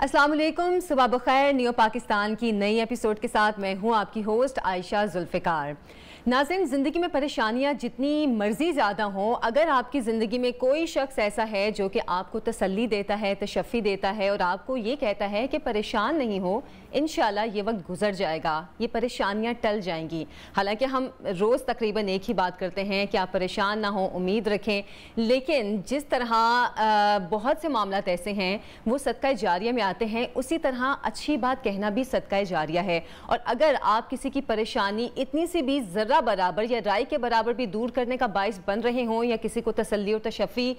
अस्सलाम वालेकुम, सुबह बखैर। न्यू पाकिस्तान की नई एपिसोड के साथ मैं हूं आपकी होस्ट आयशा जुल्फ़िकार। नाज़रीन, ज़िंदगी में परेशानियां जितनी मर्जी ज़्यादा हों, अगर आपकी ज़िंदगी में कोई शख्स ऐसा है जो कि आपको तसल्ली देता है, तशफ़ी देता है और आपको ये कहता है कि परेशान नहीं हो, इंशाल्लाह ये वक्त गुजर जाएगा, ये परेशानियां टल जाएंगी। हालांकि हम रोज़ तकरीबन एक ही बात करते हैं कि आप परेशान ना हो, उम्मीद रखें, लेकिन जिस तरह बहुत से मामलात ऐसे हैं वो सदका जारिया में आते हैं, उसी तरह अच्छी बात कहना भी सदका जारिया है। और अगर आप किसी की परेशानी इतनी सी भी ज़रा बराबर या राय के बराबर भी दूर करने का बाइस बन रहे हों या किसी को तसल्ली और तशफ़ी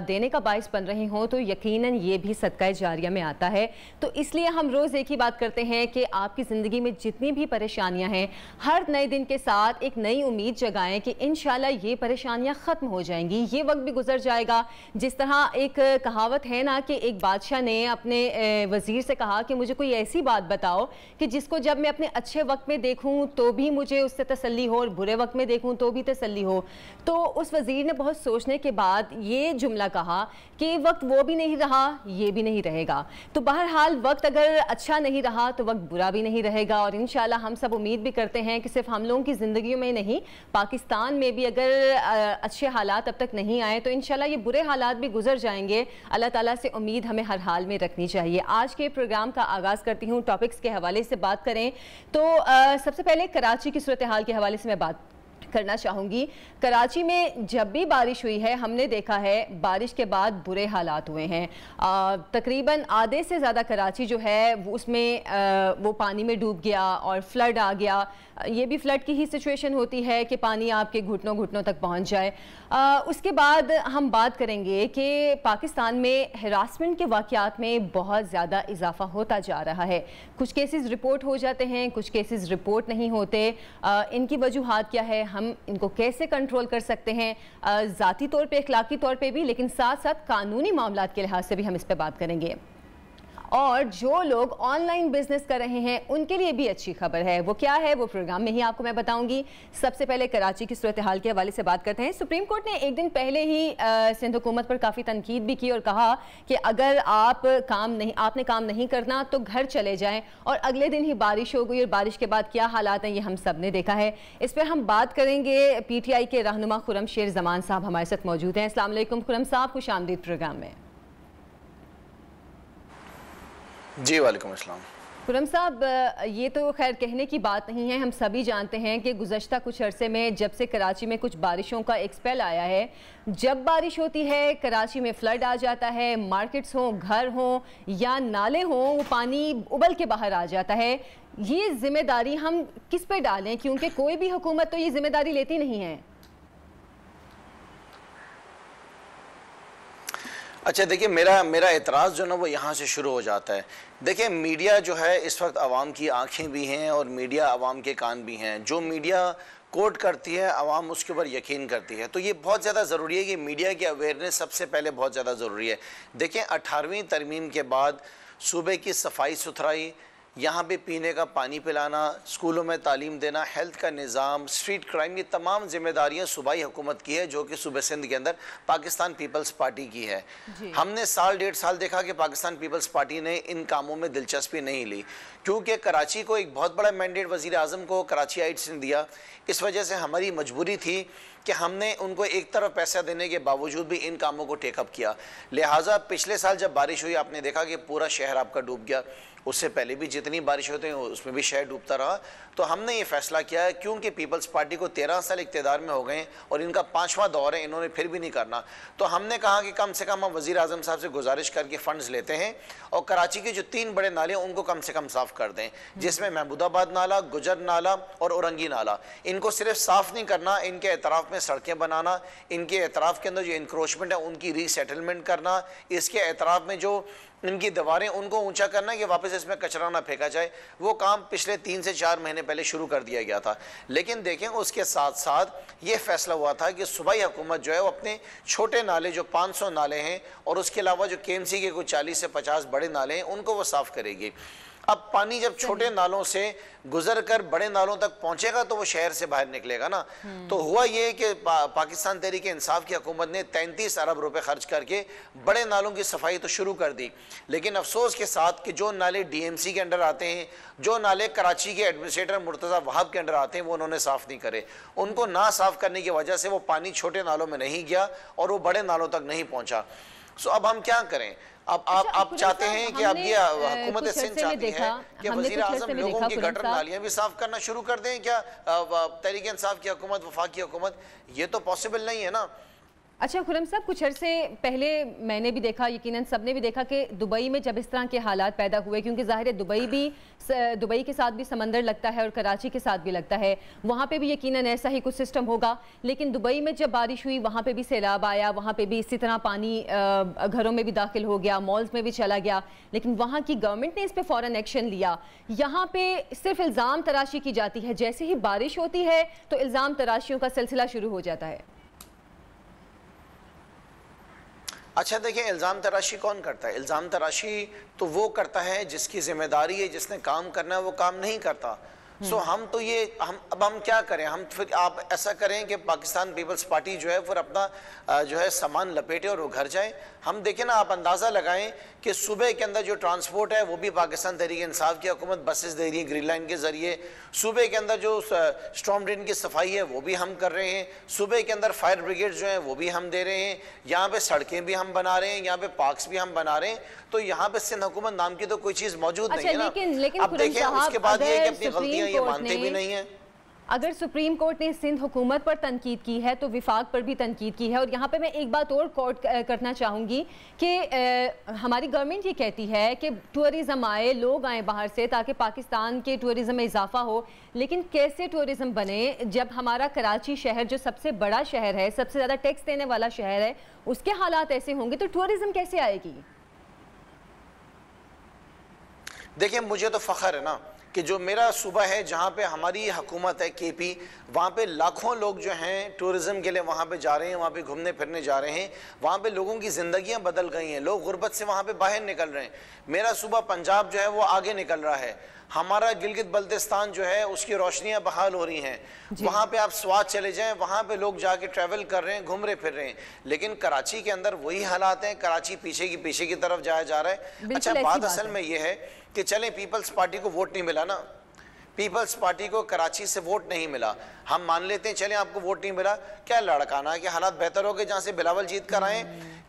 देने का बाइस बन रहे हों, तो यकीनन ये भी सदका जारिया में आता है। तो इसलिए हम रोज़ एक ही बात करते हैं कि आपकी ज़िंदगी में जितनी भी परेशानियां हैं, हर नए दिन के साथ एक नई उम्मीद जगाएं कि इंशाल्लाह ये परेशानियां ख़त्म हो जाएंगी, ये वक्त भी गुजर जाएगा। जिस तरह एक कहावत है ना कि एक बादशाह ने अपने वज़ीर से कहा कि मुझे कोई ऐसी बात बताओ कि जिसको जब मैं अपने अच्छे वक्त में देखूँ तो भी मुझे उससे तसल्ली हो और बुरे वक्त में देखूँ तो भी तसल्ली हो। तो उस वज़ीर ने बहुत सोचने के बाद ये जुमला कहा कि वक्त वो भी नहीं रहा, ये भी नहीं रहेगा। तो बहरहाल वक्त अगर अच्छा नहीं रहा तो वक्त बुरा भी नहीं रहेगा। और इंशाल्लाह हम सब उम्मीद भी करते हैं कि सिर्फ हम लोगों की ज़िंदगियों में नहीं, पाकिस्तान में भी अगर अच्छे हालात अब तक नहीं आए तो इंशाल्लाह ये बुरे हालात भी गुजर जाएंगे। अल्लाह ताला से उम्मीद हमें हर हाल में रखनी चाहिए। आज के प्रोग्राम का आगाज़ करती हूँ टॉपिक्स के हवाले से बात करें तो सबसे पहले कराची की सूरत हाल के हवाले से मैं बात करना चाहूँगी। कराची में जब भी बारिश हुई है हमने देखा है बारिश के बाद बुरे हालात हुए हैं। तकरीबन आधे से ज़्यादा कराची जो है वो उसमें वो पानी में डूब गया और फ्लड आ गया। ये भी फ्लड की ही सिचुएशन होती है कि पानी आपके घुटनों घुटनों तक पहुंच जाए। उसके बाद हम बात करेंगे कि पाकिस्तान में हरासमेंट के वाक़यात में बहुत ज़्यादा इजाफा होता जा रहा है। कुछ केसेस रिपोर्ट हो जाते हैं, कुछ केसेस रिपोर्ट नहीं होते। इनकी वजूहात क्या है, हम इनको कैसे कंट्रोल कर सकते हैं, ज़ाती तौर पे, अखलाकी तौर पे भी, लेकिन साथ साथ कानूनी मामलात के लिहाज से भी हम इस पर बात करेंगे। और जो लोग ऑनलाइन बिजनेस कर रहे हैं उनके लिए भी अच्छी खबर है। वो क्या है वो प्रोग्राम में ही आपको मैं बताऊंगी। सबसे पहले कराची की सूरत हाल के हवाले से बात करते हैं। सुप्रीम कोर्ट ने एक दिन पहले ही सिंध हुकूमत पर काफ़ी तनकीद भी की और कहा कि अगर आपने काम नहीं करना तो घर चले जाएं। और अगले दिन ही बारिश हो गई और बारिश के बाद क्या हालात हैं ये हम सब ने देखा है। इस पर हम बात करेंगे। PTI के रहनुमा खुर्रम शेर जमान साहब हमारे साथ मौजूद हैं। अस्सलाम वालेकुम खुर्रम साहब, खुश आमदीद प्रोग्राम में। जी वालेकुम अस्सलाम। खुर्रम साहब, ये तो खैर कहने की बात नहीं है, हम सभी जानते हैं कि गुज़श्ता कुछ अरसे में जब से कराची में कुछ बारिशों का एक स्पेल आया है, जब बारिश होती है कराची में फ्लड आ जाता है। मार्केट्स हों, घर हों या नाले हों, वो पानी उबल के बाहर आ जाता है। ये जिम्मेदारी हम किस पे डालें, क्योंकि कोई भी हुकूमत तो ये जिम्मेदारी लेती नहीं है। अच्छा देखिए, मेरा एतराज़ जो ना वो यहाँ से शुरू हो जाता है। देखिए, मीडिया जो है इस वक्त आवाम की आंखें भी हैं और मीडिया आवाम के कान भी हैं। जो मीडिया कोट करती है आवाम उसके ऊपर यकीन करती है। तो ये बहुत ज़्यादा ज़रूरी है कि मीडिया की अवेयरनेस सबसे पहले बहुत ज़्यादा ज़रूरी है। देखें, 18वीं तरमीम के बाद सूबे की सफाई सुथराई, यहाँ पे पीने का पानी पिलाना, स्कूलों में तालीम देना, हेल्थ का निज़ाम, स्ट्रीट क्राइम, ये तमाम जिम्मेदारियाँ सूबाई हुकूमत की है जो कि सूबे सिंध के अंदर पाकिस्तान पीपल्स पार्टी की है। हमने साल डेढ़ साल देखा कि पाकिस्तान पीपल्स पार्टी ने इन कामों में दिलचस्पी नहीं ली, क्योंकि कराची को एक बहुत बड़ा मैंडेट वज़ीर आज़म को कराचीआइट्स ने दिया। इस वजह से हमारी मजबूरी थी कि हमने उनको एक तरफ पैसा देने के बावजूद भी इन कामों को टेकअप किया। लिहाजा पिछले साल जब बारिश हुई आपने देखा कि पूरा शहर आपका डूब गया। उससे पहले भी जितनी बारिश होती है उसमें भी शहर डूबता रहा। तो हमने ये फैसला किया है, क्योंकि पीपल्स पार्टी को 13 साल इक़्तिदार में हो गए और इनका 5वां दौर है, इन्होंने फिर भी नहीं करना। तो हमने कहा कि कम से कम हम वज़ीर आज़म साहब से गुजारिश करके फ़ंड्स लेते हैं और कराची के जो 3 बड़े नाले हैं उनको कम से कम साफ़ कर दें, जिसमें महमूदाबाद नाला, गुजर नाला और औरंगी नाला। इनको सिर्फ साफ़ नहीं करना, इनके एतराफ़ में सड़कें बनाना, इनके एतराफ़ के अंदर जो इंक्रोचमेंट है उनकी रीसेटलमेंट करना, इसके एतराफ़ में जो इनकी दीवारें उनको ऊंचा करना कि वापस इसमें कचरा ना फेंका जाए। वो काम पिछले 3 से 4 महीने पहले शुरू कर दिया गया था। लेकिन देखें, उसके साथ साथ ये फैसला हुआ था कि सूबाई हुकूमत जो है वो अपने छोटे नाले जो 500 नाले हैं और उसके अलावा जो KMC के कुछ 40 से 50 बड़े नाले हैं उनको वो साफ़ करेगी। अब पानी जब छोटे नालों से गुजर कर बड़े नालों तक पहुंचेगा तो वो शहर से बाहर निकलेगा ना। तो हुआ ये कि पाकिस्तान तहरीक इंसाफ की हुकूमत ने 33 अरब रुपए खर्च करके बड़े नालों की सफाई तो शुरू कर दी, लेकिन अफसोस के साथ कि जो नाले DMC के अंडर आते हैं, जो नाले कराची के एडमिनिस्ट्रेटर मुर्तज़ा वहाब के अंडर आते हैं, वो उन्होंने साफ़ नहीं करे। उनको ना साफ़ करने की वजह से वो पानी छोटे नालों में नहीं गया और वो बड़े नालों तक नहीं पहुँचा। सो अब हम क्या करें? अब आप चाहते हैं कि अब ये हुकूमत सिंध चाहती है कि वज़ीर आज़म लोगों की गटर नालियां भी साफ करना शुरू कर दें क्या? तहरीक इंसाफ की हुकूमत, वफाकी हुकूमत, ये तो पॉसिबल नहीं है ना। अच्छा खुरम साहब, कुछ अरसे पहले मैंने भी देखा, यकीनन सबने भी देखा कि दुबई में जब इस तरह के हालात पैदा हुए, क्योंकि ज़ाहिर है दुबई के साथ भी समंदर लगता है और कराची के साथ भी लगता है, वहाँ पे भी यकीनन ऐसा ही कुछ सिस्टम होगा। लेकिन दुबई में जब बारिश हुई वहाँ पे भी सैलाब आया, वहाँ पे भी इसी तरह पानी घरों में भी दाखिल हो गया, मॉल्स में भी चला गया, लेकिन वहाँ की गवर्नमेंट ने इस पर फ़ौरन एक्शन लिया। यहाँ पे सिर्फ इल्ज़ाम तराशी की जाती है, जैसे ही बारिश होती है तो इल्ज़ाम तराशियों का सिलसिला शुरू हो जाता है। अच्छा देखिए, इल्ज़ाम तराशी कौन करता है? इल्ज़ाम तराशी तो वो करता है जिसकी जिम्मेदारी है, जिसने काम करना है वो काम नहीं करता। सो हम तो ये हम क्या करें? हम फिर आप ऐसा करें कि पाकिस्तान पीपल्स पार्टी जो है फिर अपना जो है सामान लपेटे और वो घर जाए। हम देखें ना, आप अंदाज़ा लगाएं कि सुबह के अंदर जो ट्रांसपोर्ट है वो भी पाकिस्तान तहरीक इंसाफ की हुकूमत बसेस दे रही है ग्रीन लाइन के ज़रिए। सुबह के अंदर जो स्टॉर्म ड्रेन की सफाई है वो भी हम कर रहे हैं। सुबह के अंदर फायर ब्रिगेड जो है वो भी हम दे रहे हैं। यहाँ पे सड़कें भी हम बना रहे हैं, यहाँ पे पार्क्स भी हम बना रहे हैं। तो यहाँ पे सिंध हुकूमत नाम की तो कोई चीज़ मौजूद नहीं है ना। अब देखें, उसके बाद ये कि अपनी गलतियाँ ये मानते भी नहीं है। अगर सुप्रीम कोर्ट ने सिंध हुकूमत पर तनकीद की है तो विफाक पर भी तनकीद की है। और यहाँ पे मैं एक बात और कोट करना चाहूँगी कि हमारी गवर्नमेंट ये कहती है कि टूरिज़म आए, लोग आए बाहर से ताकि पाकिस्तान के टूरिज़म में इजाफा हो। लेकिन कैसे टूरिज़म बने जब हमारा कराची शहर जो सबसे बड़ा शहर है, सबसे ज़्यादा टैक्स देने वाला शहर है, उसके हालात ऐसे होंगे तो टूरिज़म कैसे आएगी? देखिए, मुझे तो फ़ख्र है ना कि जो मेरा सूबा है जहाँ पे हमारी हुकूमत है KP, वहाँ पे लाखों लोग जो हैं टूरिज़म के लिए वहाँ पे जा रहे हैं, वहाँ पे घूमने फिरने जा रहे हैं। वहाँ पे लोगों की ज़िंदगियाँ बदल गई हैं, लोग गुर्बत से वहाँ पे बाहर निकल रहे हैं। मेरा सूबा पंजाब जो है वो आगे निकल रहा है। हमारा गिलगित बल्तिस्तान जो है उसकी रोशनियाँ बहाल हो रही हैं। वहाँ पे आप स्वात चले जाएं, वहाँ पे लोग जाके ट्रैवल कर रहे हैं, घूम रहे फिर रहे हैं। लेकिन कराची के अंदर वही हालात हैं, कराची पीछे की तरफ जाया जा रहा है। अच्छा, बात असल में ये है कि चलें, पीपल्स पार्टी को वोट नहीं मिला ना, पीपल्स पार्टी को कराची से वोट नहीं मिला, हम मान लेते हैं, चलें आपको वोट नहीं मिला, क्या लड़काना के हालात बेहतर हो गए जहाँ से बिलावल जीत कर आए?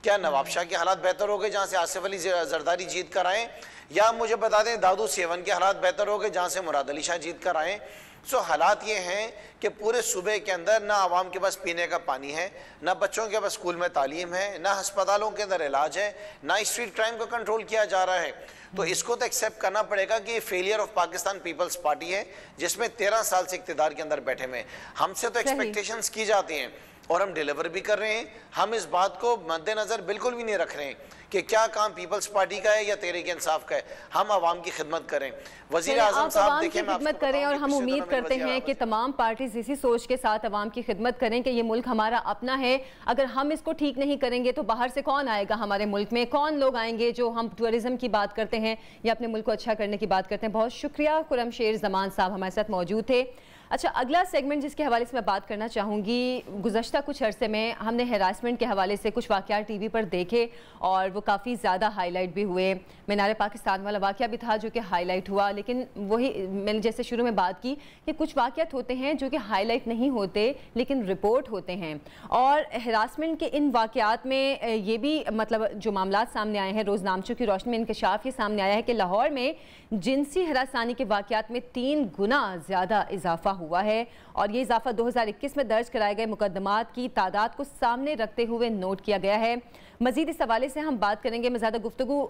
क्या नवाब शाह के हालात बेहतर हो गए जहाँ से आसिफ अली जरदारी जीत कर आए? या मुझे बता दें दादू सेवन के हालात बेहतर हो गए जहाँ से मुराद अली शाह जीत कर आए? सो हालात ये हैं कि पूरे सूबे के अंदर ना आवाम के पास पीने का पानी है, ना बच्चों के पास स्कूल में तालीम है, ना अस्पतालों के अंदर इलाज है, ना स्ट्रीट क्राइम को कंट्रोल किया जा रहा है। तो इसको तो एक्सेप्ट करना पड़ेगा कि ये failure of Pakistan Peoples Party है, जिसमें 13 साल से इक़्तिदार के अंदर बैठे हुए। हमसे तो एक्सपेक्टेशंस की जाती हैं और हम डिलीवर भी कर रहे हैं। हम इस बात को मद्देनजर बिल्कुल भी नहीं रख रहे हैं कि क्या काम पीपल्स पार्टी का है या तहरीक इंसाफ का है। हम आवाम की खिदमत करें। वज़ीर आज़म साहब देखिए, खिदमत करें और हम उम्मीद करते हैं कि तमाम पार्टीज इसी सोच के साथ आवाम की खिदमत करें कि ये मुल्क हमारा अपना है। अगर हम इसको ठीक नहीं करेंगे तो बाहर से कौन आएगा हमारे मुल्क में? कौन लोग आएंगे जो हम टूरिज्म की बात करते हैं या अपने मुल्क को अच्छा करने की बात करते हैं? बहुत शुक्रिया, खुरम शेर जमान साहब हमारे साथ मौजूद थे। अच्छा, अगला सेगमेंट जिसके हवाले से मैं बात करना चाहूँगी, गुज़श्ता कुछ अरसे में हमने हरासमेंट के हवाले से कुछ वाक़यात टीवी पर देखे और वो काफ़ी ज़्यादा हाईलाइट भी हुए। मीनार पाकिस्तान वाला वाक़या भी था जो कि हाईलाइट हुआ, लेकिन वही मैंने जैसे शुरू में बात की कि कुछ वाक़यात होते हैं जो कि हाईलाइट नहीं होते लेकिन रिपोर्ट होते हैं। और हरासमेंट के इन वाक़यात में ये भी मतलब जो मामला सामने आए हैं, रोज़नामचों की रोशनी में इंकशाफ ये सामने आया है कि लाहौर में जिनसी हरासानी के वाक़यात में 3 गुना ज़्यादा इजाफा हुआ है। और ये इजाफा 2021 में दर्ज कराए गए मुकदमात की तादाद को सामने रखते हुए नोट किया गया है। मज़ीद इस हवाले से हम बात करेंगे। मैं ज़्यादा गुफ्तगू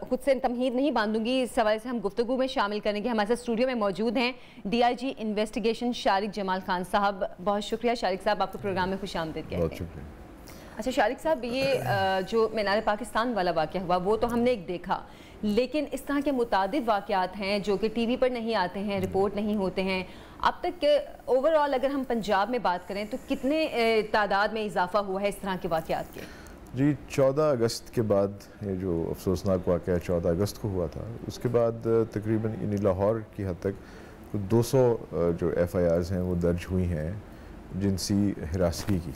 खुद से तमहीद नहीं बांधूंगी, इस हवाले से हम गुफ्तगू में शामिल करेंगे। हमारे साथ स्टूडियो में मौजूद हैं DIG इन्वेस्टिगेशन शारिक जमाल खान साहब। बहुत शुक्रिया शारिक साहब, आपको प्रोग्राम में खुशामदीद कहते हैं। बहुत शुक्रिया। अच्छा शारिक साहब, ये जो मीनार पाकिस्तान वाला वाक़या हुआ वो तो हमने एक देखा, लेकिन इस तरह के मुतादिद वाक़यात हैं जो कि टीवी पर नहीं आते हैं, रिपोर्ट नहीं होते हैं। अब तक के ओवरऑल अगर हम पंजाब में बात करें तो कितने तादाद में इजाफा हुआ है इस तरह के वाक़यात के? जी 14 अगस्त के बाद ये जो अफसोसनाक वाक़या 14 अगस्त को हुआ था, उसके बाद तकरीबन यानी लाहौर की हद तक 200 जो FIRs हैं वो दर्ज हुई हैं जिनसी हिरासगी की।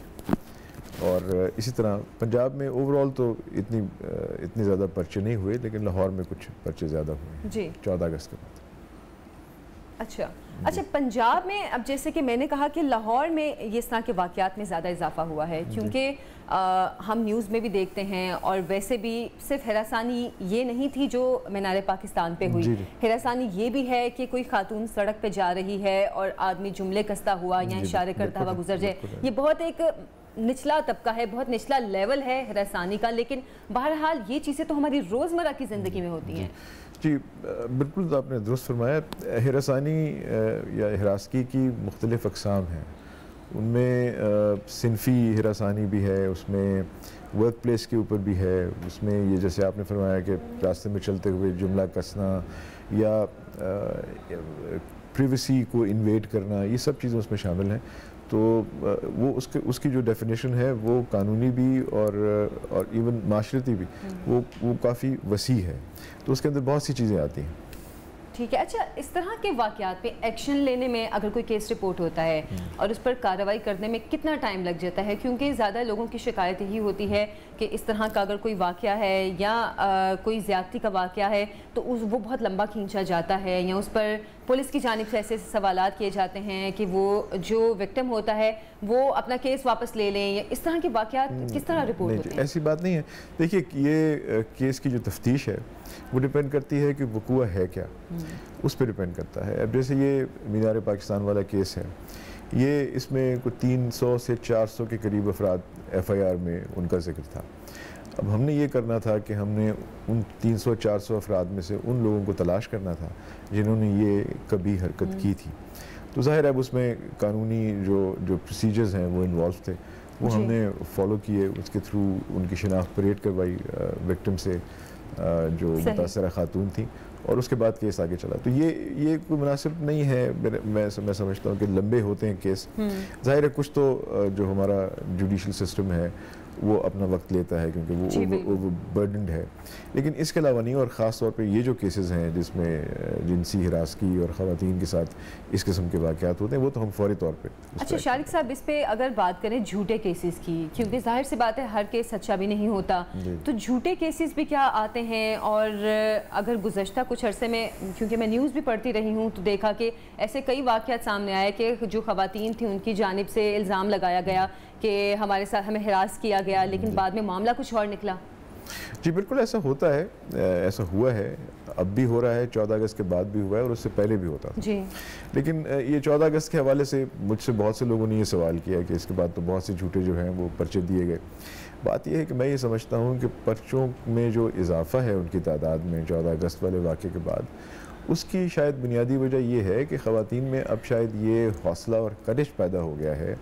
और इसी तरह पंजाब में ओवरऑल तो इतनी ज़्यादा पर्चे नहीं हुए, लेकिन लाहौर में कुछ पर्चे ज़्यादा हुए जी 14 अगस्त के बाद। अच्छा, पंजाब में अब जैसे कि मैंने कहा कि लाहौर में ये इस तरह के वाक़यात में ज़्यादा इजाफा हुआ है, क्योंकि हम न्यूज़ में भी देखते हैं, और वैसे भी सिर्फ हिरासानी ये नहीं थी जो मीनार पाकिस्तान पे हुई, हिरासानी ये भी है कि कोई खातून सड़क पे जा रही है और आदमी जुमले कसता हुआ या इशारे करता हुआ गुजर जाए। ये बहुत एक निचला तबका है, बहुत निचला लेवल है हिरासानी का, लेकिन बहरहाल ये चीज़ें तो हमारी रोज़मर्रा की ज़िंदगी में होती हैं। जी बिल्कुल आपने दुरुस्त फरमाया। हिरासानी या हिरासगी की मुख्तलिफ़ अक़साम हैं। उनमें सिनफ़ी हिरासानी भी है, उसमें वर्क प्लेस के ऊपर भी है, उसमें ये जैसे आपने फरमाया कि रास्ते में चलते हुए जुमला कसना या प्रिवेसी को इन्वेड करना, ये सब चीज़ें उसमें शामिल हैं। तो वो उसकी जो डेफिनेशन है वो कानूनी भी और इवन माशरती भी वो काफ़ी वसी है, तो उसके अंदर बहुत सी चीज़ें आती हैं। ठीक है। अच्छा, इस तरह के वाक़यात पे एक्शन लेने में अगर कोई केस रिपोर्ट होता है और उस पर कार्रवाई करने में कितना टाइम लग जाता है? क्योंकि ज़्यादा लोगों की शिकायत यही होती है कि इस तरह का अगर कोई वाक़या है या कोई ज़्यादती का वाक़या है तो वो बहुत लंबा खींचा जाता है, या उस पर पुलिस की जानिब से ऐसे सवालात किए जाते हैं कि वो जो विक्टिम होता है वो अपना केस वापस ले लें, या इस तरह के वाक़यात किस तरह रिपोर्ट होते हैं? ऐसी बात नहीं है। देखिए, ये केस की जो तफ्तीश है वो डिपेंड करती है कि वक़ूआ है क्या, उस पर डिपेंड करता है। अब जैसे ये मीनार पाकिस्तान वाला केस है, ये इसमें कुछ 300 से 400 के करीब अफराद FIR में उनका जिक्र था। अब हमने ये करना था कि हमने उन 300-400 अफराद में से उन लोगों को तलाश करना था जिन्होंने ये कभी हरकत की थी। तो ज़ाहिर है अब उसमें कानूनी जो प्रोसीजर्स हैं वो इन्वॉल्व थे, वो हमने फॉलो किए, उसके थ्रू उनकी शिनाख्त परेड करवाई विक्टिम से जो मुतासरा खातून थी, और उसके बाद केस आगे चला। तो ये कोई मुनासिब नहीं है, मैं समझता हूँ कि लंबे होते हैं केस। ज़ाहिर है कुछ तो जो हमारा जुडिशल सिस्टम है वो अपना वक्त लेता है क्योंकि वो बर्डनड है, लेकिन इसके अलावा नहीं। और ख़ास तौर पे ये जो केसेस हैं जिसमें जिनसी हिरासगी और ख़वातीन के साथ इस किस्म के वाक़यात होते हैं, वो तो हम फौरी तौर पे। अच्छा शारिक साहब, इस पे अगर बात करें झूठे केसेस की, क्योंकि जाहिर सी बात है हर केस सच्चा भी नहीं होता, तो झूठे केसेस भी क्या आते हैं? और अगर गुज़श्ता कुछ अरसे में, क्योंकि मैं न्यूज़ भी पढ़ती रही हूँ, तो देखा कि ऐसे कई वाक़यात सामने आए कि जो ख़वातीन थी उनकी जानिब से इल्ज़ाम लगाया गया कि हमारे साथ हमें हिरास किया गया, लेकिन बाद में मामला कुछ और निकला। जी बिल्कुल ऐसा होता है, ऐसा हुआ है, अब भी हो रहा है, 14 अगस्त के बाद भी हुआ है और उससे पहले भी होता था जी। लेकिन ये 14 अगस्त के हवाले से मुझसे बहुत से लोगों ने ये सवाल किया कि इसके बाद तो बहुत से झूठे जो हैं वो पर्चे दिए गए। बात यह है कि मैं ये समझता हूँ कि पर्चों में जो इजाफा है उनकी तादाद में 14 अगस्त वाले वाक़े के बाद, उसकी शायद बुनियादी वजह यह है कि ख़वातीन में अब शायद ये हौसला और करिश पैदा हो गया है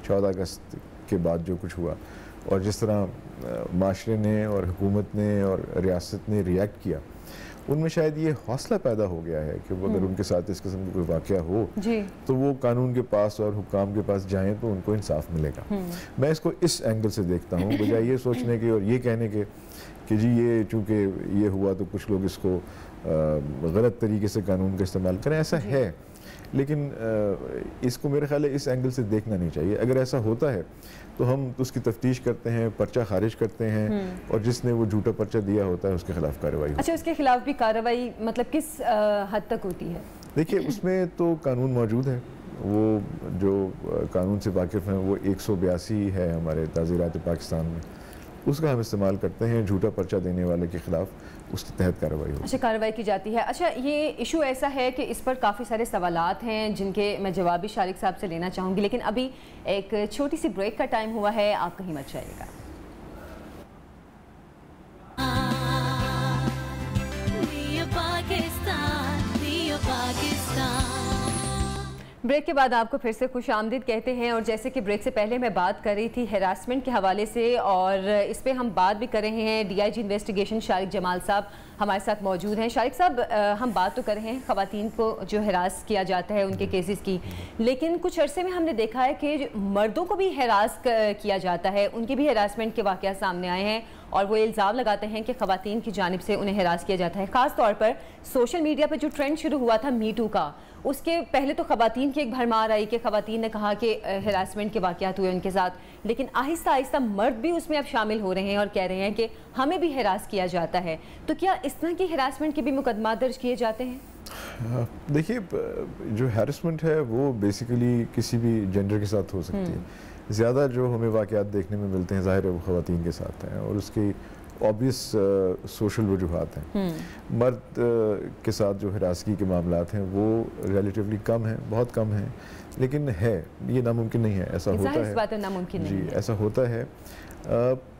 14 अगस्त के बाद जो कुछ हुआ, और जिस तरह माशरे ने और हुकूमत ने और रियासत ने रिएक्ट किया, उनमें शायद ये हौसला पैदा हो गया है कि अगर उनके साथ इस किस्म का कोई वाक़या हो तो वो कानून के पास और हुक्काम के पास जाएं तो उनको इंसाफ मिलेगा। मैं इसको इस एंगल से देखता हूँ, बजाय ये सोचने के और ये कहने के कि जी ये चूँकि ये हुआ तो कुछ लोग इसको गलत तरीके से कानून का इस्तेमाल करें। ऐसा है, लेकिन इसको मेरे ख्याल है इस एंगल से देखना नहीं चाहिए। अगर ऐसा होता है तो हम उसकी तफ्तीश करते हैं, पर्चा खारिज करते हैं, और जिसने वो झूठा पर्चा दिया होता है उसके खिलाफ कार्रवाई। अच्छा, उसके खिलाफ भी कार्रवाई मतलब किस हद तक होती है? देखिए, उसमें तो कानून मौजूद है, वो जो कानून से वाकिफ़ हैं वो 182 है हमारे ताज़ीरात पाकिस्तान में, उसका हम इस्तेमाल करते हैं। झूठा पर्चा देने वाले के खिलाफ उसके तहत कार्रवाई होती है। अच्छा, कार्रवाई की जाती है। अच्छा, ये इशू ऐसा है कि इस पर काफ़ी सारे सवालात हैं जिनके मैं जवाब भी शारिक साहब से लेना चाहूँगी, लेकिन अभी एक छोटी सी ब्रेक का टाइम हुआ है, आप कहीं मत जाइएगा। ब्रेक के बाद आपको फिर से खुश आमदीद कहते हैं। और जैसे कि ब्रेक से पहले मैं बात कर रही थी हरासमेंट के हवाले से, और इस पे हम बात भी कर रहे हैं DIG इन्वेस्टिगेशन शारिक जमाल साहब हमारे साथ मौजूद हैं। शारिक साहब, हम बात तो कर रहे हैं ख़वातीन को जो हरास किया जाता है उनके केसेस की, लेकिन कुछ अरसे में हमने देखा है कि मर्दों को भी हरास किया जाता है, उनके भी हरासमेंट के वाक़यात सामने आए हैं और वो इल्ज़ाम लगाते हैं कि ख़वातीन की जानिब से उन्हें हरास किया जाता है। ख़ास तौर पर सोशल मीडिया पर जो ट्रेंड शुरू हुआ था मी टू का, उसके पहले तो ख़वातीन की एक भरमार आई कि ख़वातीन ने कहा कि हरासमेंट के वाक़यात हुए उनके साथ, लेकिन आहिस्ता आहिस्ता मर्द भी उसमें अब शामिल हो रहे हैं और कह रहे हैं कि हमें भी हरास किया जाता है। तो क्या इस तरह की हरासमेंट के भी मुकदमा दर्ज किए जाते हैं? देखिए, जो हैरेसमेंट है वो बेसिकली किसी भी जेंडर के साथ हो सकती है। ज़्यादा जो हमें वाक़यात देखने में मिलते हैं ज़ाहिर है वो ख़वातीन के साथ हैं और उसकी ऑब्वियस सोशल वजूहात हैं। मर्द के साथ जो हिरासगी के मामलात हैं वो रिलेटिवली कम हैं, बहुत कम हैं, लेकिन है, ये नामुमकिन नहीं है, ऐसा होता है। बात नामुमकिन नहीं है। ऐसा होता है।